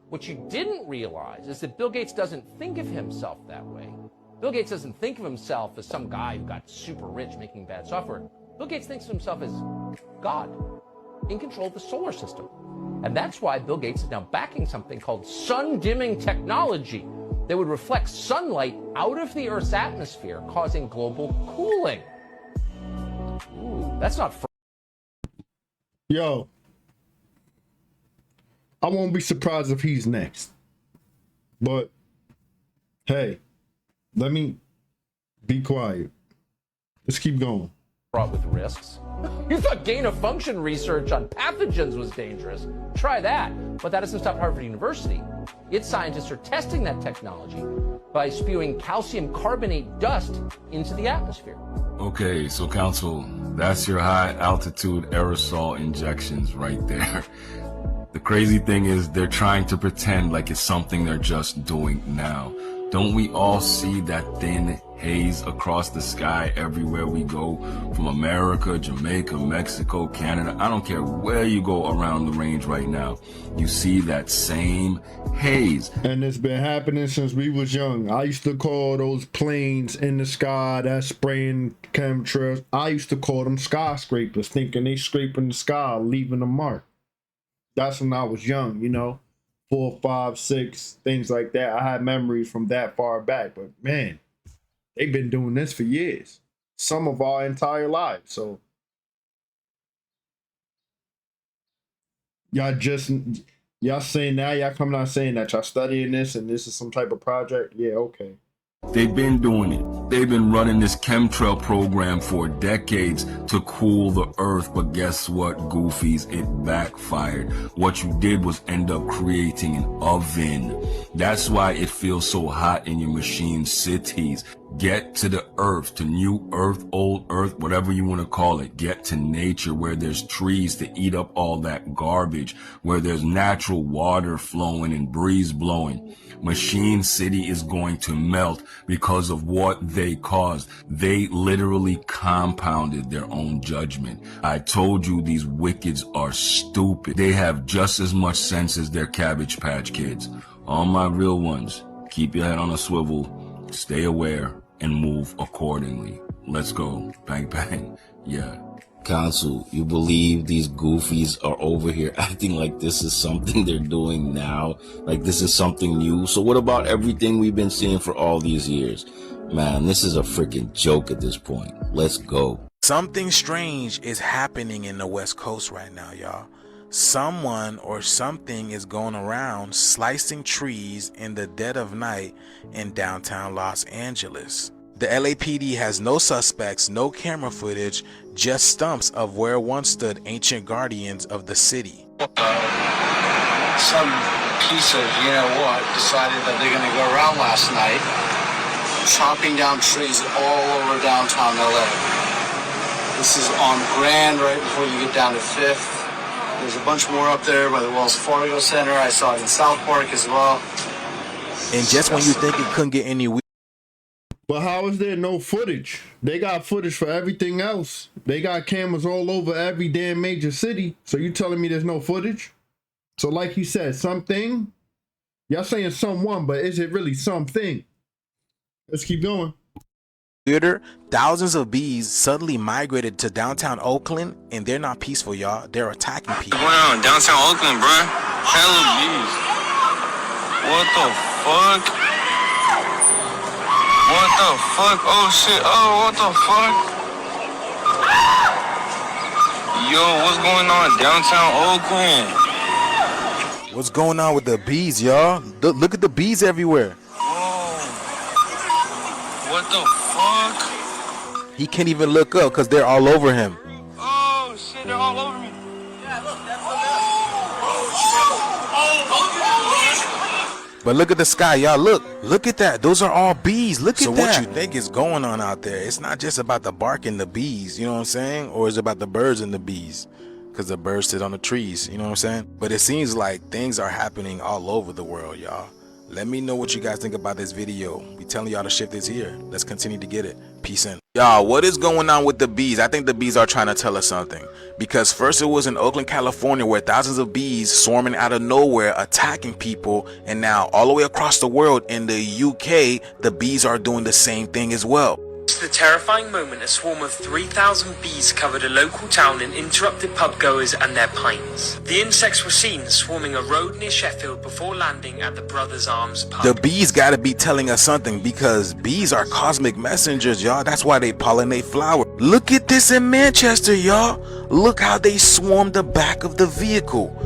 What you didn't realize is that Bill Gates doesn't think of himself that way. Bill Gates doesn't think of himself as some guy who got super rich making bad software. Bill Gates thinks of himself as God, in control of the solar system. And that's why Bill Gates is now backing something called sun-dimming technology that would reflect sunlight out of the Earth's atmosphere, causing global cooling. Ooh, that's not fun. Yo, I won't be surprised if he's next. But, hey, let me be quiet. Let's keep going. Fraught with risks. You thought gain-of-function research on pathogens was dangerous. Try that. But that doesn't stop Harvard University. Its scientists are testing that technology by spewing calcium carbonate dust into the atmosphere. Okay, so Council, that's your high-altitude aerosol injections right there. The crazy thing is they're trying to pretend like it's something they're just doing now. Don't we all see that thin haze across the sky everywhere we go? From America, Jamaica, Mexico, Canada, I don't care where you go around the range right now. You see that same haze. And it's been happening since we was young. I used to call those planes in the sky that spraying chemtrails, I used to call them skyscrapers, thinking they scraping the sky, leaving a mark. That's when I was young, you know. 4, 5, 6, things like that. I had memories from that far back, but man, they've been doing this for years, some of our entire lives. So y'all saying now, y'all coming out saying that y'all studying this and this is some type of project. Yeah, okay. They've been doing it. They've been running this chemtrail program for decades to cool the earth. But guess what, goofies? It backfired. What you did was end up creating an oven. That's why it feels so hot in your machine cities. Get to the earth, to new earth, old earth, whatever you want to call it. Get to nature where there's trees to eat up all that garbage, where there's natural water flowing and breeze blowing. Machine City is going to melt because of what they caused. They literally compounded their own judgment. I told you these wickeds are stupid. They have just as much sense as their Cabbage Patch Kids. All my real ones, keep your head on a swivel, stay aware, and move accordingly. Let's go. Bang, bang. Yeah. Council, you believe these goofies are over here acting like this is something they're doing now? Like this is something new? So what about everything we've been seeing for all these years? Man, this is a freaking joke at this point. Let's go. Something strange is happening in the West Coast right now, y'all. Someone or something is going around slicing trees in the dead of night in downtown Los Angeles. The LAPD has no suspects, no camera footage, just stumps of where once stood ancient guardians of the city. Some piece of you-know-what decided that they're going to go around last night chopping down trees all over downtown LA. This is on Grand right before you get down to 5th. There's a bunch more up there by the Wells Fargo Center. I saw it in South Park as well. And just when you think it couldn't get any weirder, But how is there no footage? They got footage for everything else. They got cameras all over every damn major city. So you telling me there's no footage? So like you said, something. Y'all saying someone, but is it really something? Let's keep going. Theater, thousands of bees suddenly migrated to downtown Oakland, and they're not peaceful, y'all. They're attacking people. What's going on? Downtown Oakland, bruh. Hella bees. What the fuck? What the fuck? Oh shit. Oh, what the fuck? Yo, what's going on downtown Oakland? What's going on with the bees, y'all? Look at the bees everywhere. Whoa. What the fuck? He can't even look up because they're all over him. Oh shit, they're all over me. But look at the sky, y'all. Look at that. Those are all bees. Look at that. So what you think is going on out there? It's not just about the bark and the bees, you know what I'm saying? Or is it about the birds and the bees? Because the birds sit on the trees, you know what I'm saying? But it seems like things are happening all over the world, y'all. Let me know what you guys think about this video. We telling y'all the shift is here. Let's continue to get it. Peace in. Y'all, what is going on with the bees? I think the bees are trying to tell us something. Because first it was in Oakland, California, where thousands of bees swarming out of nowhere, attacking people. And now all the way across the world in the UK, the bees are doing the same thing as well. The terrifying moment a swarm of 3,000 bees covered a local town and interrupted pub-goers and their pints. The insects were seen swarming a road near Sheffield before landing at the Brothers Arms pub. The bees gotta be telling us something because bees are cosmic messengers, y'all. That's why they pollinate flowers. Look at this in Manchester, y'all. Look how they swarmed the back of the vehicle.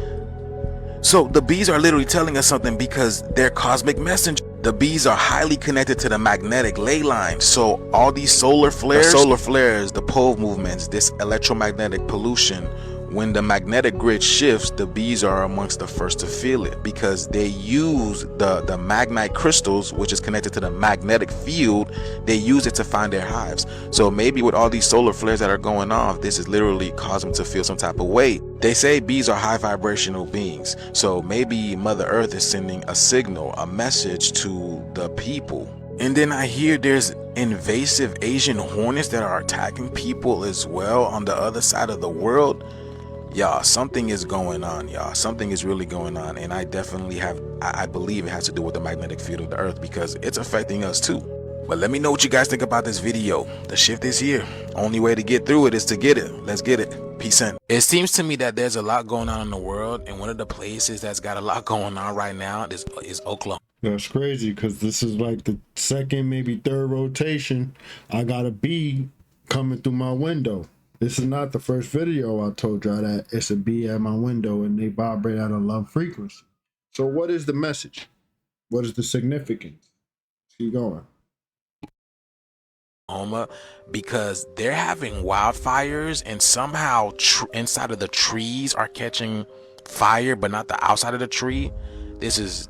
So the bees are literally telling us something because they're cosmic messengers. The bees are highly connected to the magnetic ley line. So all these solar flares, the pole movements, this electromagnetic pollution, when the magnetic grid shifts, the bees are amongst the first to feel it because they use the magnite crystals, which is connected to the magnetic field. They use it to find their hives. So maybe with all these solar flares that are going off, this is literally causing them to feel some type of way. They say bees are high vibrational beings. So maybe Mother Earth is sending a signal, a message to the people. And then I hear there's invasive Asian hornets that are attacking people as well on the other side of the world. Y'all, something is going on, y'all. Something is really going on. And I definitely I believe it has to do with the magnetic field of the earth because it's affecting us too. But let me know what you guys think about this video. The shift is here. Only way to get through it is to get it. Let's get it. Peace in. It seems to me that there's a lot going on in the world. And one of the places that's got a lot going on right now is Oklahoma. That's crazy because this is like the second, maybe third rotation. I got a bee coming through my window. This is not the first video I told y'all that it's a bee at my window and they vibrate at a low frequency. So what is the message? What is the significance? Keep going. Because they're having wildfires and somehow inside of the trees are catching fire, but not the outside of the tree. This is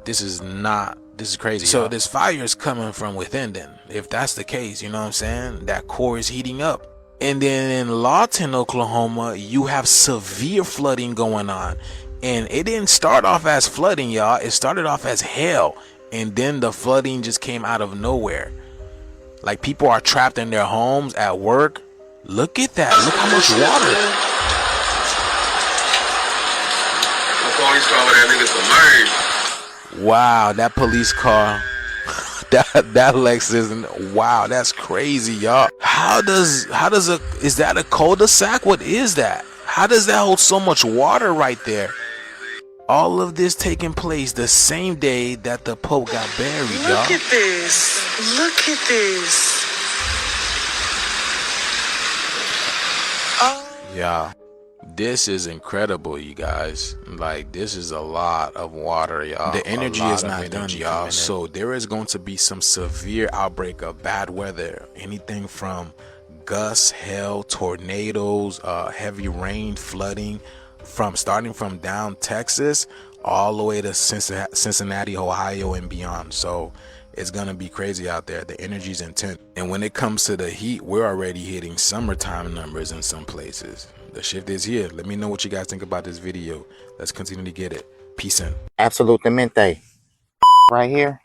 crazy. So this fire is coming from within then. If that's the case, you know what I'm saying? That core is heating up. And then in Lawton, Oklahoma, you have severe flooding going on. And it didn't start off as flooding, y'all. It started off as hail. And then the flooding just came out of nowhere. Like people are trapped in their homes, at work. Look at that. Look how much water. Wow, that police car. that Lexus, wow, that's crazy, y'all. Is that a cul-de-sac? What is that? How does that hold so much water right there? All of this taking place the same day that the Pope got buried, y'all. Look at this. Look at this. Yeah, this is incredible, you guys. Like, this is a lot of water, y'all. The energy is not done, y'all. So there is going to be some severe outbreak of bad weather. Anything from gusts, hail, tornadoes, heavy rain, flooding, starting from down Texas all the way to Cincinnati, Ohio, and beyond. So it's gonna be crazy out there. The energy's intense. And when it comes to the heat, we're already hitting summertime numbers in some places. The shift is here. Let me know what you guys think about this video. Let's continue to get it. Peace in. Absolutamente. Right here.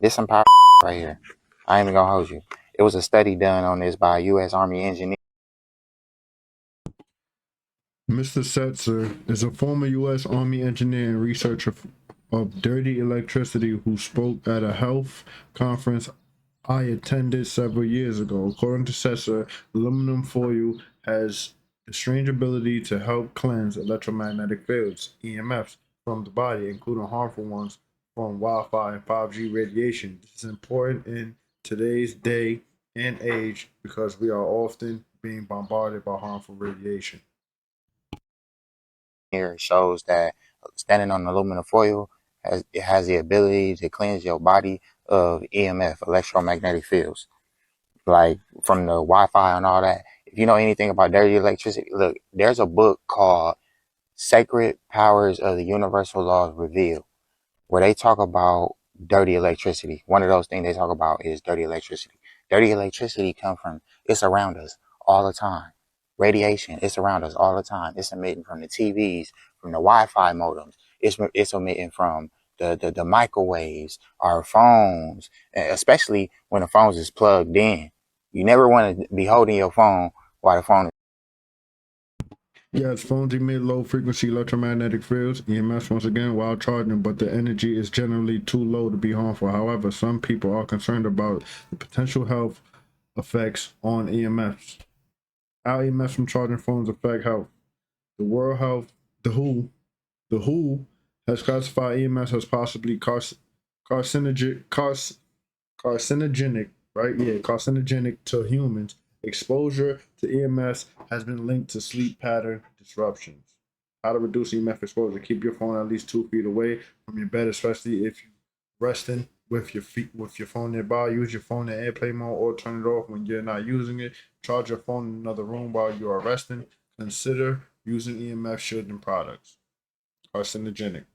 This some pop right here. I ain't even gonna hold you. It was a study done on this by a U.S. Army engineer. Mr. Setzer is a former U.S. Army engineer and researcher of dirty electricity who spoke at a health conference I attended several years ago. According to Setzer, aluminum foil has the strange ability to help cleanse electromagnetic fields, EMFs, from the body, including harmful ones from Wi-Fi and 5G radiation. This is important in today's day and age because we are often being bombarded by harmful radiation. Here shows that standing on aluminum foil has the ability to cleanse your body of EMF, electromagnetic fields, like from the Wi-Fi and all that. If you know anything about dirty electricity, look, there's a book called Sacred Powers of the Universal Laws Revealed, where they talk about dirty electricity. One of those things they talk about is dirty electricity. Dirty electricity comes from, it's around us all the time. Radiation, it's around us all the time. It's emitting from the TVs, from the Wi-Fi modems. It's emitting from the microwaves, our phones, especially when the phones is plugged in. You never want to be holding your phone while the phone is. Yes, phones emit low-frequency electromagnetic fields, EMS, once again, while charging, but the energy is generally too low to be harmful. However, some people are concerned about the potential health effects on EMFs. How EMFs from charging phones affect health. The World Health, the WHO has classified EMFs as possibly carcinogenic, right? Yeah, carcinogenic to humans. Exposure to EMS has been linked to sleep pattern disruptions. How to reduce EMF exposure: keep your phone at least 2 feet away from your bed, especially if you're resting with your phone nearby. Use your phone in airplane mode or turn it off when you're not using it. Charge your phone in another room while you are resting. Consider using EMF shielding products. Carcinogenic.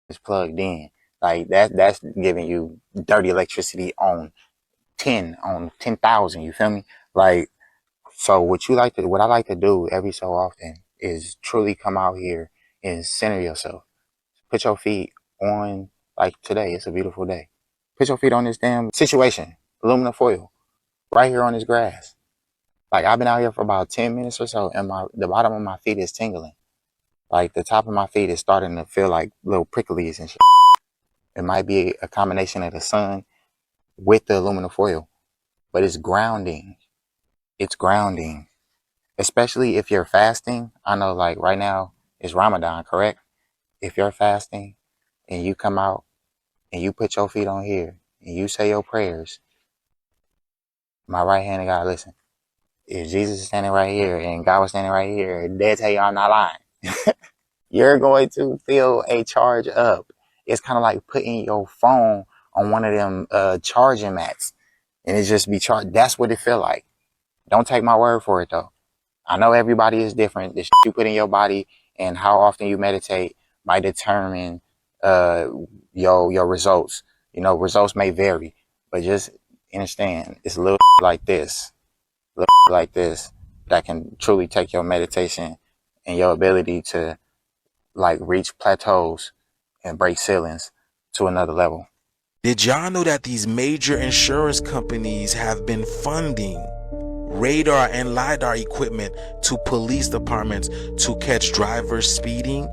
It's plugged in. Like that's giving you dirty electricity on 10,000, you feel me? Like, so what I like to do every so often is truly come out here and center yourself. Put your feet on, like today, it's a beautiful day. Put your feet on this damn situation, aluminum foil, right here on this grass. Like, I've been out here for about 10 minutes or so, and the bottom of my feet is tingling. Like, the top of my feet is starting to feel like little pricklies and shit. It might be a combination of the sun with the aluminum foil, but it's grounding. It's grounding, especially if you're fasting. I know, like, right now it's Ramadan, correct? If you're fasting and you come out and you put your feet on here and you say your prayers, my right hand of God, listen, if Jesus is standing right here and God was standing right here, they'll tell you I'm not lying. You're going to feel a charge up. It's kind of like putting your phone on one of them charging mats and it just be charged. That's what it feel like. Don't take my word for it though. I know everybody is different. The shit you put in your body and how often you meditate might determine your results. You know, results may vary, but just understand it's little like this that can truly take your meditation and your ability to like reach plateaus and break ceilings to another level. Did y'all know that these major insurance companies have been funding radar and LiDAR equipment to police departments to catch drivers speeding?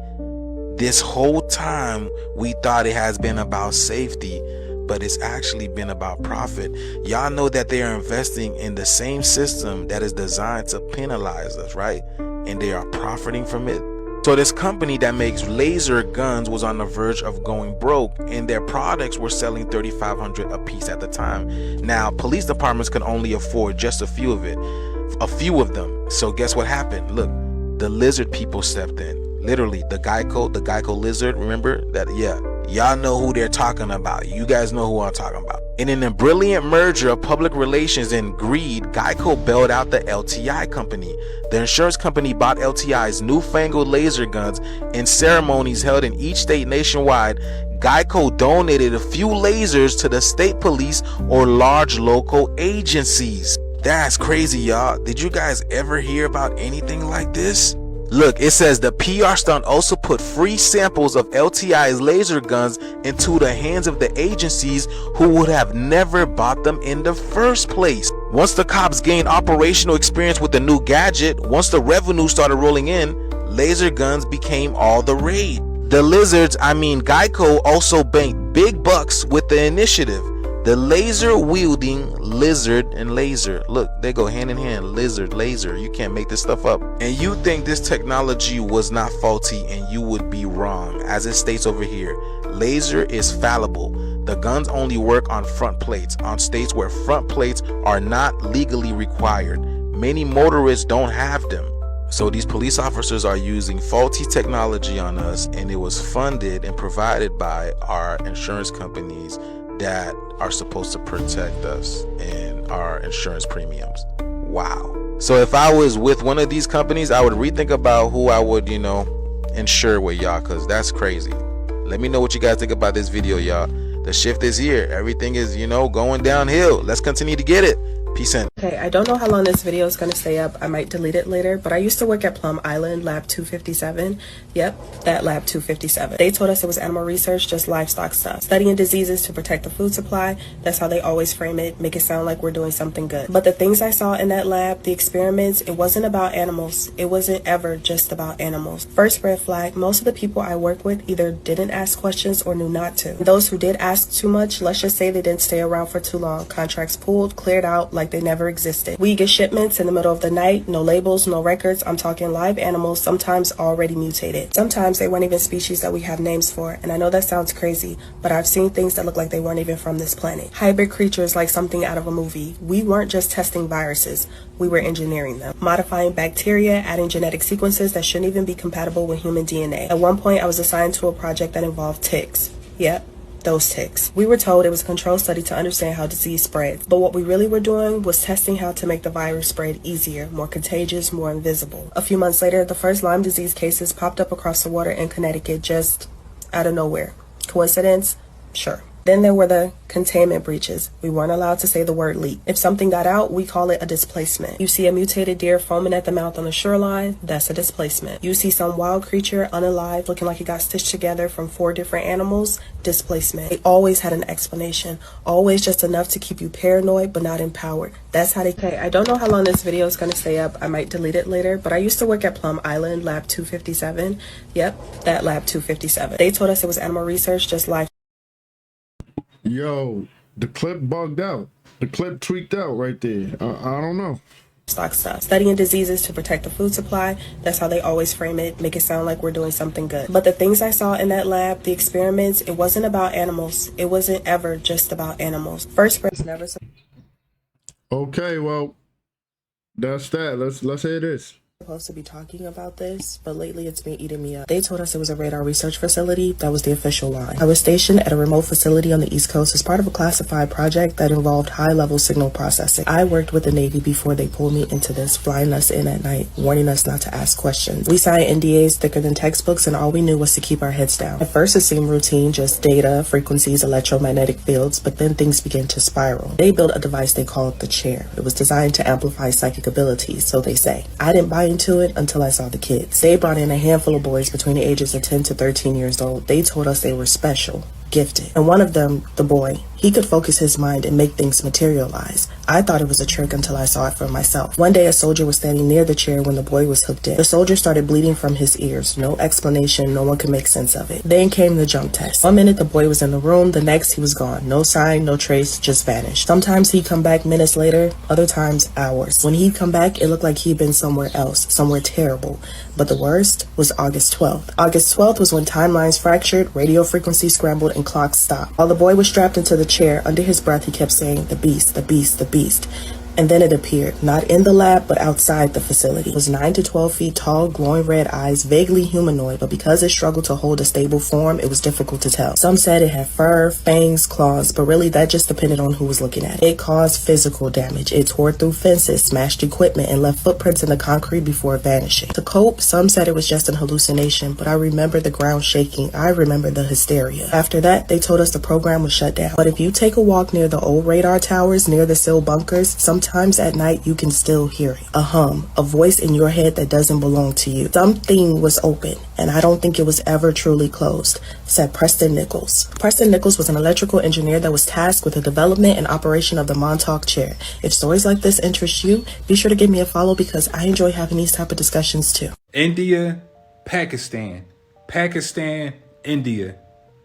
This whole time we thought it has been about safety, but it's actually been about profit. Y'all know that they are investing in the same system that is designed to penalize us, right? And they are profiting from it. So this company that makes laser guns was on the verge of going broke, and their products were selling $3,500 a piece at the time. Now, police departments can only afford just a few of them. So guess what happened? Look, the lizard people stepped in. Literally, the Geico lizard, remember that? Yeah. Y'all know who they're talking about. You guys know who I'm talking about. And in a brilliant merger of public relations and greed, Geico bailed out the LTI company. The insurance company bought LTI's newfangled laser guns. In ceremonies held in each state nationwide, Geico donated a few lasers to the state police or large local agencies. That's crazy, y'all. Did you guys ever hear about anything like this? Look, it says the PR stunt also put free samples of LTI's laser guns into the hands of the agencies who would have never bought them in the first place. Once the cops gained operational experience with the new gadget, once the revenue started rolling in, laser guns became all the rage. The lizards, Geico, also banked big bucks with the initiative. The laser wielding lizard and laser. Look, they go hand in hand. Lizard, laser. You can't make this stuff up. And you think this technology was not faulty, and you would be wrong. As it states over here, laser is fallible. The guns only work on front plates, on states where front plates are not legally required. Many motorists don't have them. So these police officers are using faulty technology on us, and it was funded and provided by our insurance companies that are supposed to protect us and our insurance premiums. Wow. So if I was with one of these companies, I would rethink about who I would, insure with y'all, because that's crazy. Let me know what you guys think about this video, y'all. The shift is here. Everything is, going downhill. Let's continue to get it. Peace in. Okay, I don't know how long this video is going to stay up. I might delete it later, but I used to work at Plum Island, Lab 257. Yep, that Lab 257. They told us it was animal research, just livestock stuff. Studying diseases to protect the food supply. That's how they always frame it, make it sound like we're doing something good. But the things I saw in that lab, the experiments, it wasn't about animals. It wasn't ever just about animals. First red flag, most of the people I worked with either didn't ask questions or knew not to. Those who did ask too much, let's just say they didn't stay around for too long. Contracts pulled, cleared out, like they never existed. We get shipments in the middle of the night, no labels, no records. I'm talking live animals, sometimes already mutated. Sometimes they weren't even species that we have names for, and I know that sounds crazy, but I've seen things that look like they weren't even from this planet. Hybrid creatures like something out of a movie. We weren't just testing viruses, we were engineering them. Modifying bacteria, adding genetic sequences that shouldn't even be compatible with human DNA. At one point, I was assigned to a project that involved ticks. Yep. Those ticks. We were told it was a control study to understand how disease spreads, but what we really were doing was testing how to make the virus spread easier, more contagious, more invisible. A few months later, the first Lyme disease cases popped up across the water in Connecticut just out of nowhere. Coincidence? Sure. Then there were the containment breaches. We weren't allowed to say the word leak. If something got out, we call it a displacement. You see a mutated deer foaming at the mouth on the shoreline, that's a displacement. You see some wild creature unalive looking like it got stitched together from 4 different animals, displacement. They always had an explanation, always just enough to keep you paranoid but not empowered. That's how they... Okay, I don't know how long this video is going to stay up. I might delete it later, but I used to work at Plum Island, Lab 257. Yep, that Lab 257. They told us it was animal research, just life. Yo, the clip bugged out. The clip tweaked out right there. I don't know. Stock stuff. Studying diseases to protect the food supply. That's how they always frame it, make it sound like we're doing something good. But the things I saw in that lab, the experiments, it wasn't about animals. It wasn't ever just about animals. First birds never... Okay, well, that's that. Let's hear this. Supposed to be talking about this, but lately it's been eating me up. They told us it was a radar research facility. That was the official line. I was stationed at a remote facility on the East Coast as part of a classified project that involved high-level signal processing. I worked with the Navy before they pulled me into this, flying us in at night, warning us not to ask questions. We signed NDAs thicker than textbooks, and all we knew was to keep our heads down. At first it seemed routine, just data, frequencies, electromagnetic fields, but then things began to spiral. They built a device they called the chair. It was designed to amplify psychic abilities, so they say. I didn't buy into it until I saw the kids. They brought in a handful of boys between the ages of 10 to 13 years old. They told us they were special, gifted. And one of them, the boy, he could focus his mind and make things materialize. I thought it was a trick until I saw it for myself. One day a soldier was standing near the chair when the boy was hooked in. The soldier started bleeding from his ears. No explanation, no one could make sense of it. Then came the jump test. 1 minute the boy was in the room, the next he was gone. No sign, no trace, just vanished. Sometimes he'd come back minutes later, other times hours. When he'd come back, it looked like he'd been somewhere else, somewhere terrible. But the worst was August 12th. August 12th was when timelines fractured, radio frequencies scrambled, and clocks stopped. While the boy was strapped into the chair, under his breath he kept saying, "The beast, the beast, the beast." And then it appeared, not in the lab, but outside the facility. It was 9 to 12 feet tall, glowing red eyes, vaguely humanoid, but because it struggled to hold a stable form, it was difficult to tell. Some said it had fur, fangs, claws, but really that just depended on who was looking at it. It caused physical damage. It tore through fences, smashed equipment, and left footprints in the concrete before vanishing. To cope, some said it was just an hallucination, but I remember the ground shaking. I remember the hysteria. After that, they told us the program was shut down. But if you take a walk near the old radar towers, near the SEAL bunkers, some sometimes at night you can still hear it. A hum, a voice in your head that doesn't belong to you. Something was open, and I don't think it was ever truly closed, said Preston Nichols. Preston Nichols was an electrical engineer that was tasked with the development and operation of the Montauk chair. If stories like this interest you, be sure to give me a follow because I enjoy having these type of discussions too. India, Pakistan, India.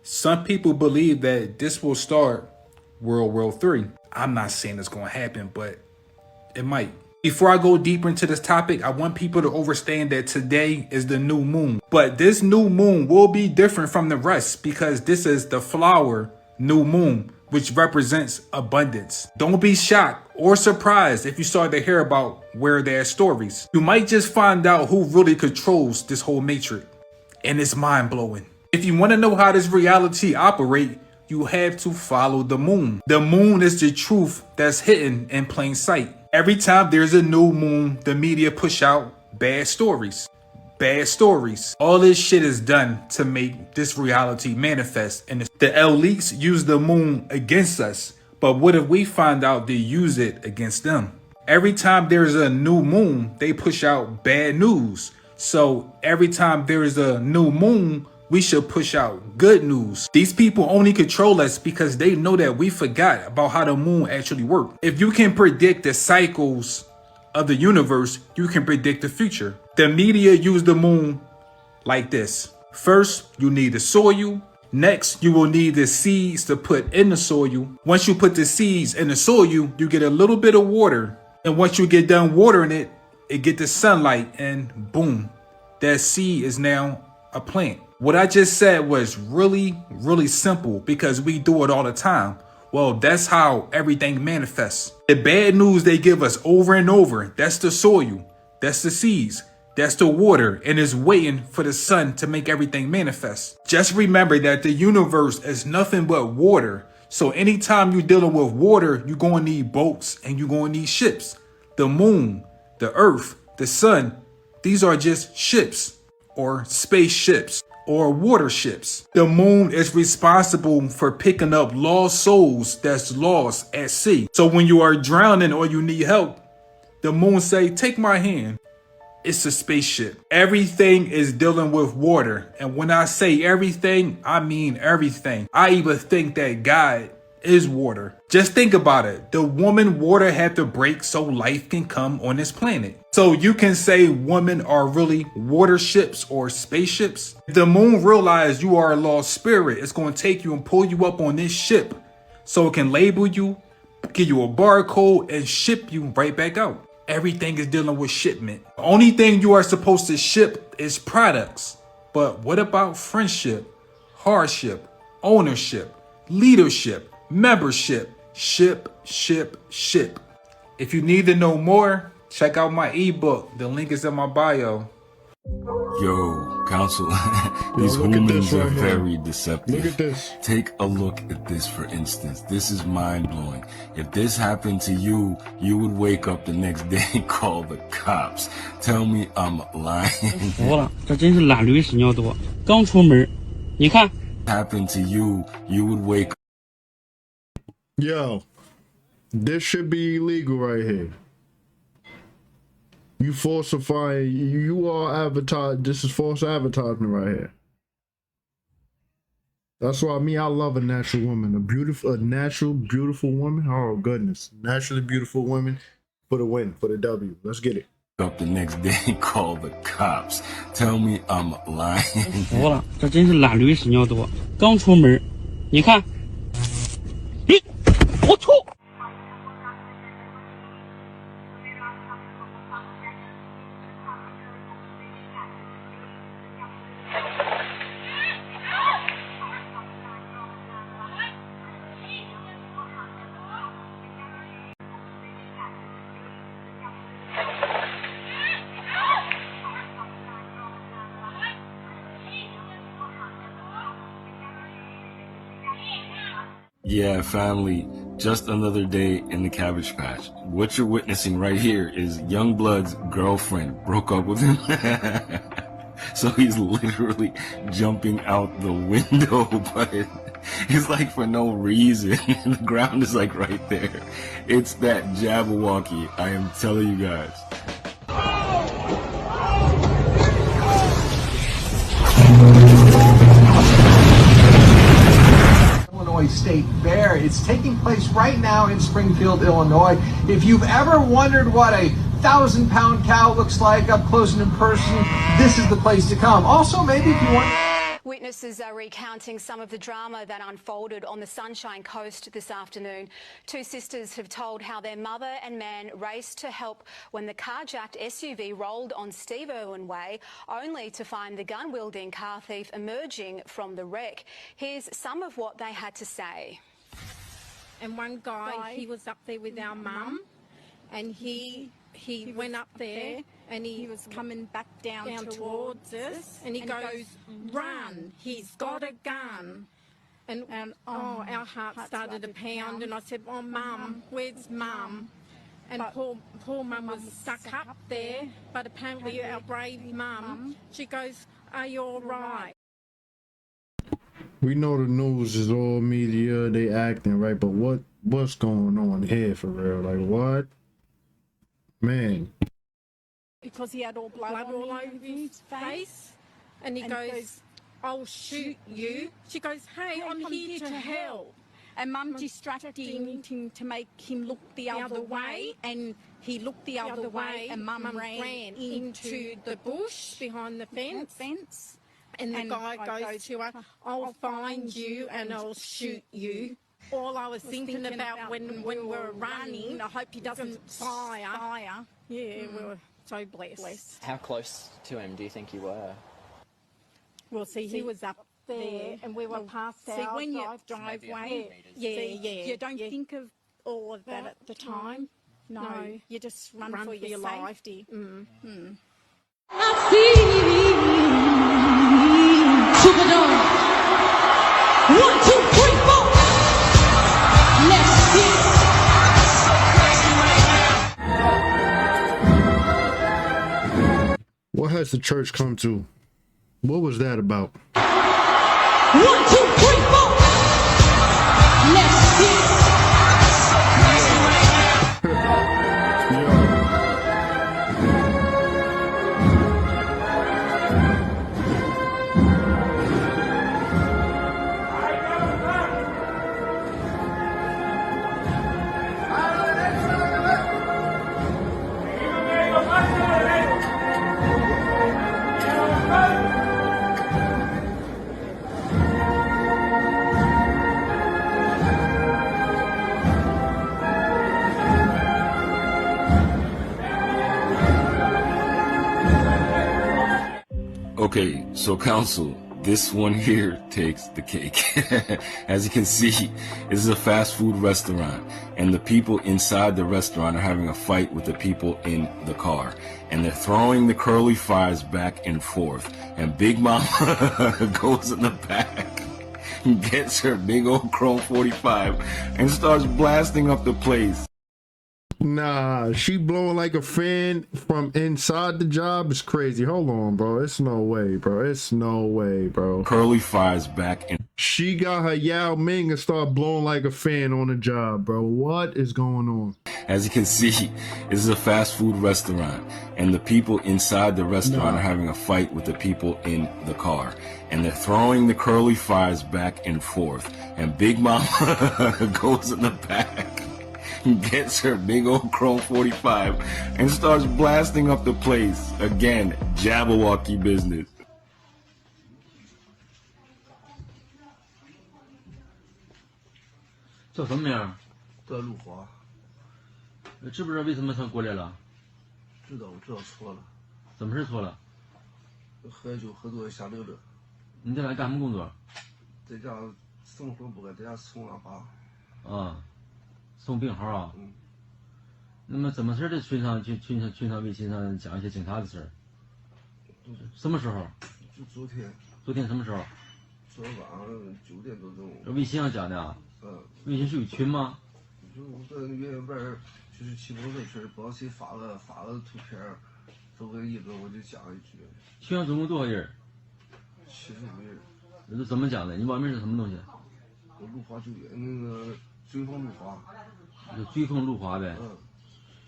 Some people believe that this will start World War III. I'm not saying it's going to happen, but it might. Before I go deeper into this topic, I want people to understand that today is the new moon. But this new moon will be different from the rest because this is the flower new moon, which represents abundance. Don't be shocked or surprised if you start to hear about where there are stories. You might just find out who really controls this whole matrix. And it's mind-blowing. If you want to know how this reality operates, you have to follow the moon. The moon is the truth that's hidden in plain sight. Every time there's a new moon, the media push out bad stories. Bad stories. All this shit is done to make this reality manifest. And the elites use the moon against us. But what if we find out they use it against them? Every time there's a new moon, they push out bad news. So every time there is a new moon, we should push out good news. These people only control us because they know that we forgot about how the moon actually works. If you can predict the cycles of the universe, you can predict the future. The media use the moon like this. First, you need the soil. Next, you will need the seeds to put in the soil. Once you put the seeds in the soil, you get a little bit of water. And once you get done watering it, it get the sunlight and boom, that seed is now a plant. What I just said was really, really simple because we do it all the time. Well, that's how everything manifests. The bad news they give us over and over, that's the soil, that's the seeds, that's the water, and it's waiting for the sun to make everything manifest. Just remember that the universe is nothing but water. So anytime you're dealing with water, you're going to need boats and you're going to need ships. The moon, the earth, the sun, these are just ships or spaceships or water ships. The moon is responsible for picking up lost souls that's lost at sea. So when you are drowning or you need help, the moon say, take my hand. It's a spaceship. Everything is dealing with water. And when I say everything, I mean everything. I even think that God is water. Just think about it. The woman water had to break so life can come on this planet. So you can say women are really water ships or spaceships. If the moon realizes you are a lost spirit, it's going to take you and pull you up on this ship so it can label you, give you a barcode, and ship you right back out. Everything is dealing with shipment. The only thing you are supposed to ship is products. But what about friendship, hardship, ownership, leadership, membership, ship. If you need to know more, check out my ebook. The link is in my bio. Yo, counsel, these humans are very deceptive. Look at this. Take a look at this, for instance. This is mind-blowing. If this happened to you, you would wake up the next day and call the cops. Tell me I'm lying. 服了，这真是懒驴屎尿多。刚出门，你看。 Happened to you, you would wake up. Yo, this should be illegal right here. You falsifying, you are advertising, this is false advertisement right here. That's why I love a natural woman, a natural, beautiful woman. Oh goodness, naturally beautiful woman for the win, for the W. Let's get it. Up the next day and call the cops. Tell me I'm lying. 服了，这真是懒驴屎尿多。刚出门，你看，我吐。 Yeah, family, just another day in the Cabbage Patch. What you're witnessing right here is Youngblood's girlfriend broke up with him. So he's literally jumping out the window, but It's like for no reason. The ground is like right there. It's that Jabberwocky. I am telling you guys. Illinois State Fair. It's taking place right now in Springfield, Illinois. If you've ever wondered what a 1,000-pound cow looks like up close and in person, this is the place to come. Also, maybe if you want... Witnesses are recounting some of the drama that unfolded on the Sunshine Coast this afternoon. Two sisters have told how their mother and man raced to help when the carjacked SUV rolled on Steve Irwin Way, only to find the gun-wielding car thief emerging from the wreck. Here's some of what they had to say. And one guy, he was up there with our mum, and he went up there and he was coming back down towards us, and he goes, run, he's got a gun. And our heart started to pound, and I said, oh, Mum, where's Mum? And poor Mum was stuck up there, but apparently our brave Mum, she goes, are you all right? We know the news is all media, they acting, right? But what's going on here for real? Like, what? Man. Because he had all blood all over his face, and he goes, I'll shoot you. She goes, hey, I'm here to help. And Mum distracted him to make him look the other way, and he looked the other way, and Mum ran into the bush behind the fence. And the guy goes to her, I'll find you and I'll shoot you. All I was thinking about when we were running, I hope he doesn't fire. Yeah, we were so blessed. How close to him do you think you were? Well, see, he was up there and we were past our when driveway. You don't think of all of that at the time. No, you just run for your safety. Superdome. 1, 2, 3, 4. Let's get it. What has the church come to? What was that about? 1, 2, 3, 4. Let's get it. Okay, so council, this one here takes the cake. As you can see, this is a fast food restaurant, and the people inside the restaurant are having a fight with the people in the car, and they're throwing the curly fries back and forth, and Big Mama goes in the back, gets her big old Chrome 45, and starts blasting up the place. Nah, she blowing like a fan from inside the job is crazy. Hold on, bro. It's no way, bro. It's no way, bro. Curly fries back and she got her Yao Ming and start blowing like a fan on the job, bro. What is going on? As you can see, this is a fast food restaurant, and the people inside the restaurant are having a fight with the people in the car, and they're throwing the curly fries back and forth, and Big Mama goes in the back, gets her big old Chrome 45, and starts blasting up the place. Again, Jabberwocky business. 叫什么名？叫陆华。知不知道为什么他过来了？知道，我知道错了。怎么是错了？喝酒喝多瞎溜达。你在哪干什么工作？在家生活不该在家送俺爸。啊，送病号啊。嗯。那么怎么事？这群上微信上讲一些警察的事儿。什么时候？就昨天。昨天什么时候？昨晚上9点多钟。微信上讲的啊？微信是有群吗？就我在院外就是骑摩托车，不知道谁发了图片，这个意思我就讲一句。群上总共多少人？ 75人。这是怎么讲的？你网名是什么东西？路华救援那个追风路华。追风路华呗。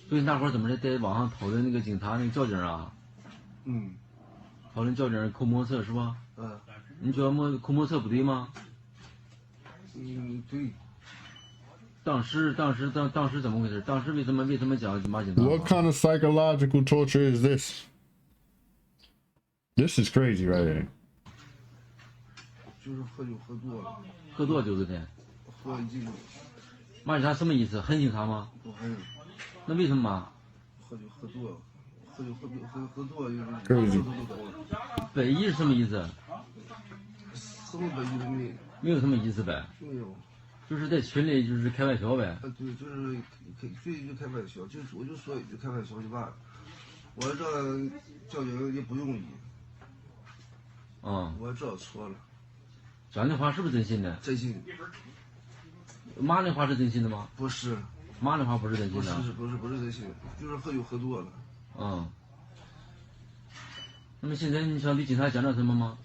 所以那会儿怎么的在网上讨论那个警察那个交警啊？讨论交警扣摩托车是吧？你觉得扣摩托车不对吗？对。当时怎么回事？当时为什么讲骂警察 What kind of psychological torture is this? This is crazy right here. 就是喝酒喝多了。喝多酒这天。喝1斤多。骂警察什么意思？恨警察吗？不恨。那为什么骂？喝酒喝多了，喝多了就就走了。本意是什么意思？什么本意都没。没有什么意思呗。没有。就是在群里就是开玩笑呗。对，就是说一句开玩笑，我就说一句开玩笑就完了。我这交警也不容易。我知道错了。讲的话是不是真心的？真心。骂的话是真心的吗？不是。骂的话不是真心的。不是真心的，就是喝酒喝多了。那么现在你想对警察讲点什么吗？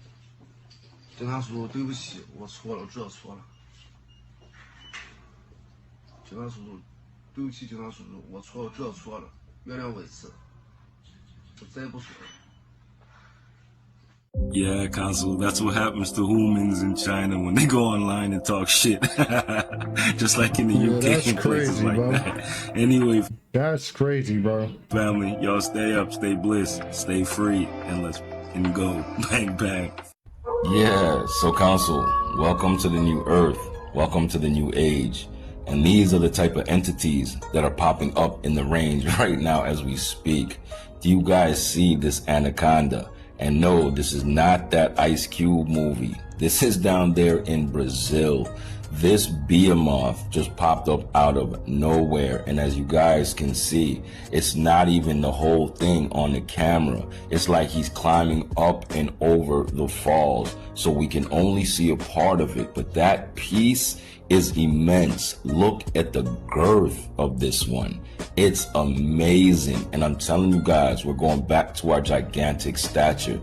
警察叔叔，对不起，我错了，我知道错了。警察叔叔，对不起，警察叔叔，我错了，知道错了，原谅我一次，我再也不说了。Yeah, Consul, that's what happens to humans in China when they go online and talk shit. Just like in the UK and places crazy, like bro. that. Anyway, that's crazy, bro. Family, y'all stay up, stay bliss, stay free, and go. Bang, bang. Yeah, so Consul, welcome to the new earth. Welcome to the new age. And these are the type of entities that are popping up in the range right now as we speak. Do you guys see this anaconda? And no, this is not that Ice Cube movie. This is down there in Brazil. This behemoth just popped up out of nowhere. And as you guys can see, it's not even the whole thing on the camera. It's like he's climbing up and over the falls. So we can only see a part of it. But that piece is immense. Look at the girth of this one. It's amazing. And I'm telling you guys, we're going back to our gigantic stature.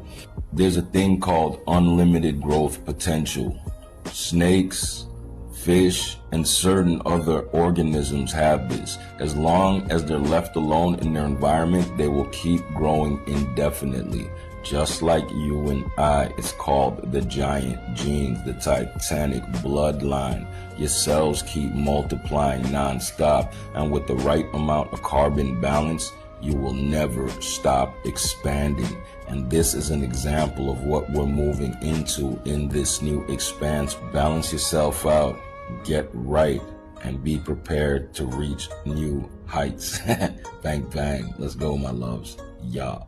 There's a thing called unlimited growth potential. Snakes, fish, and certain other organisms have this. As long as they're left alone in their environment, they will keep growing indefinitely. Just like you and I, it's called the giant genes, the titanic bloodline. Your cells keep multiplying nonstop, and with the right amount of carbon balance, you will never stop expanding. And this is an example of what we're moving into in this new expanse. Balance yourself out, get right, and be prepared to reach new heights. Bang, bang. Let's go, my loves. Yeah.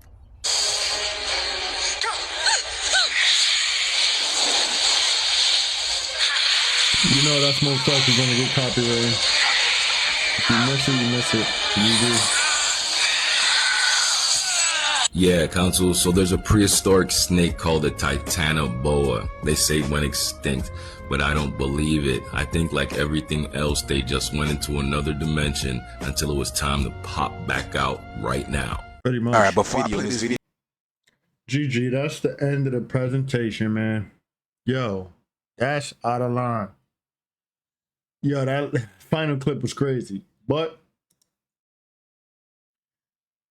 You know that's most likely gonna get copyrighted. If you miss it, you miss it. You do. Yeah, Council, so there's a prehistoric snake called the titanoboa. They say it went extinct, but I don't believe it. I think like everything else, they just went into another dimension until it was time to pop back out right now. Pretty much. Alright, before I play this video. GG, that's the end of the presentation, man. Yo, that's out of line. Yo, that final clip was crazy. But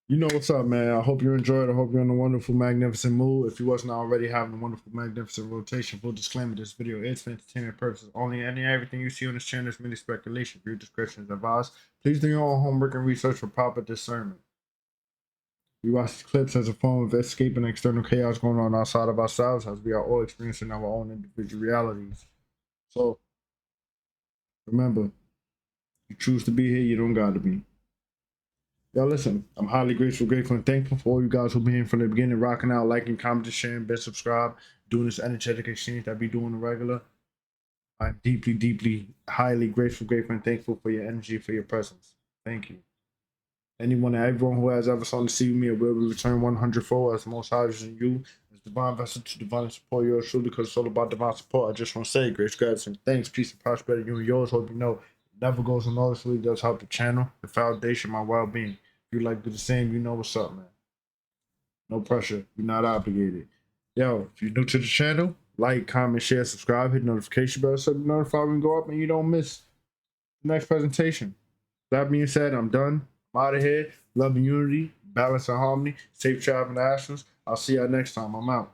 you know what's up, man. I hope you enjoyed. I hope you're in a wonderful, magnificent mood. If you wasn't already having a wonderful, magnificent rotation, full disclaimer, this video is for entertainment purposes only. Any everything you see on this channel is merely speculation. View descriptions advised. Please do your own homework and research for proper discernment. We watch these clips as a form of escaping external chaos going on outside of ourselves, as we are all experiencing our own individual realities. So, remember, you choose to be here, you don't got to be. Y'all listen, I'm highly grateful, and thankful for all you guys who've been here from the beginning, rocking out, liking, commenting, sharing, been subscribed, doing this energetic exchange that I be doing the regular. I'm deeply, highly grateful, and thankful for your energy, for your presence. Thank you. Everyone who has ever sought to see me will return 100-fold as the most highest in you. As divine vessel to divine support yours truly, because it's all about divine support. I just want to say grace, gratitude, thanks, peace, and prosperity. You and yours. Hope you know it never goes unnoticed. Really does help the channel, the foundation, my well-being. If you like to do the same, you know what's up, man. No pressure. You're not obligated. Yo, if you're new to the channel, Like, comment, share, subscribe, hit the notification bell so you're notified when we go up and you don't miss the next presentation. That being said, I'm done. I'm out of here. Love and unity, balance and harmony, safe travel in the Ashlands. I'll see y'all next time. I'm out.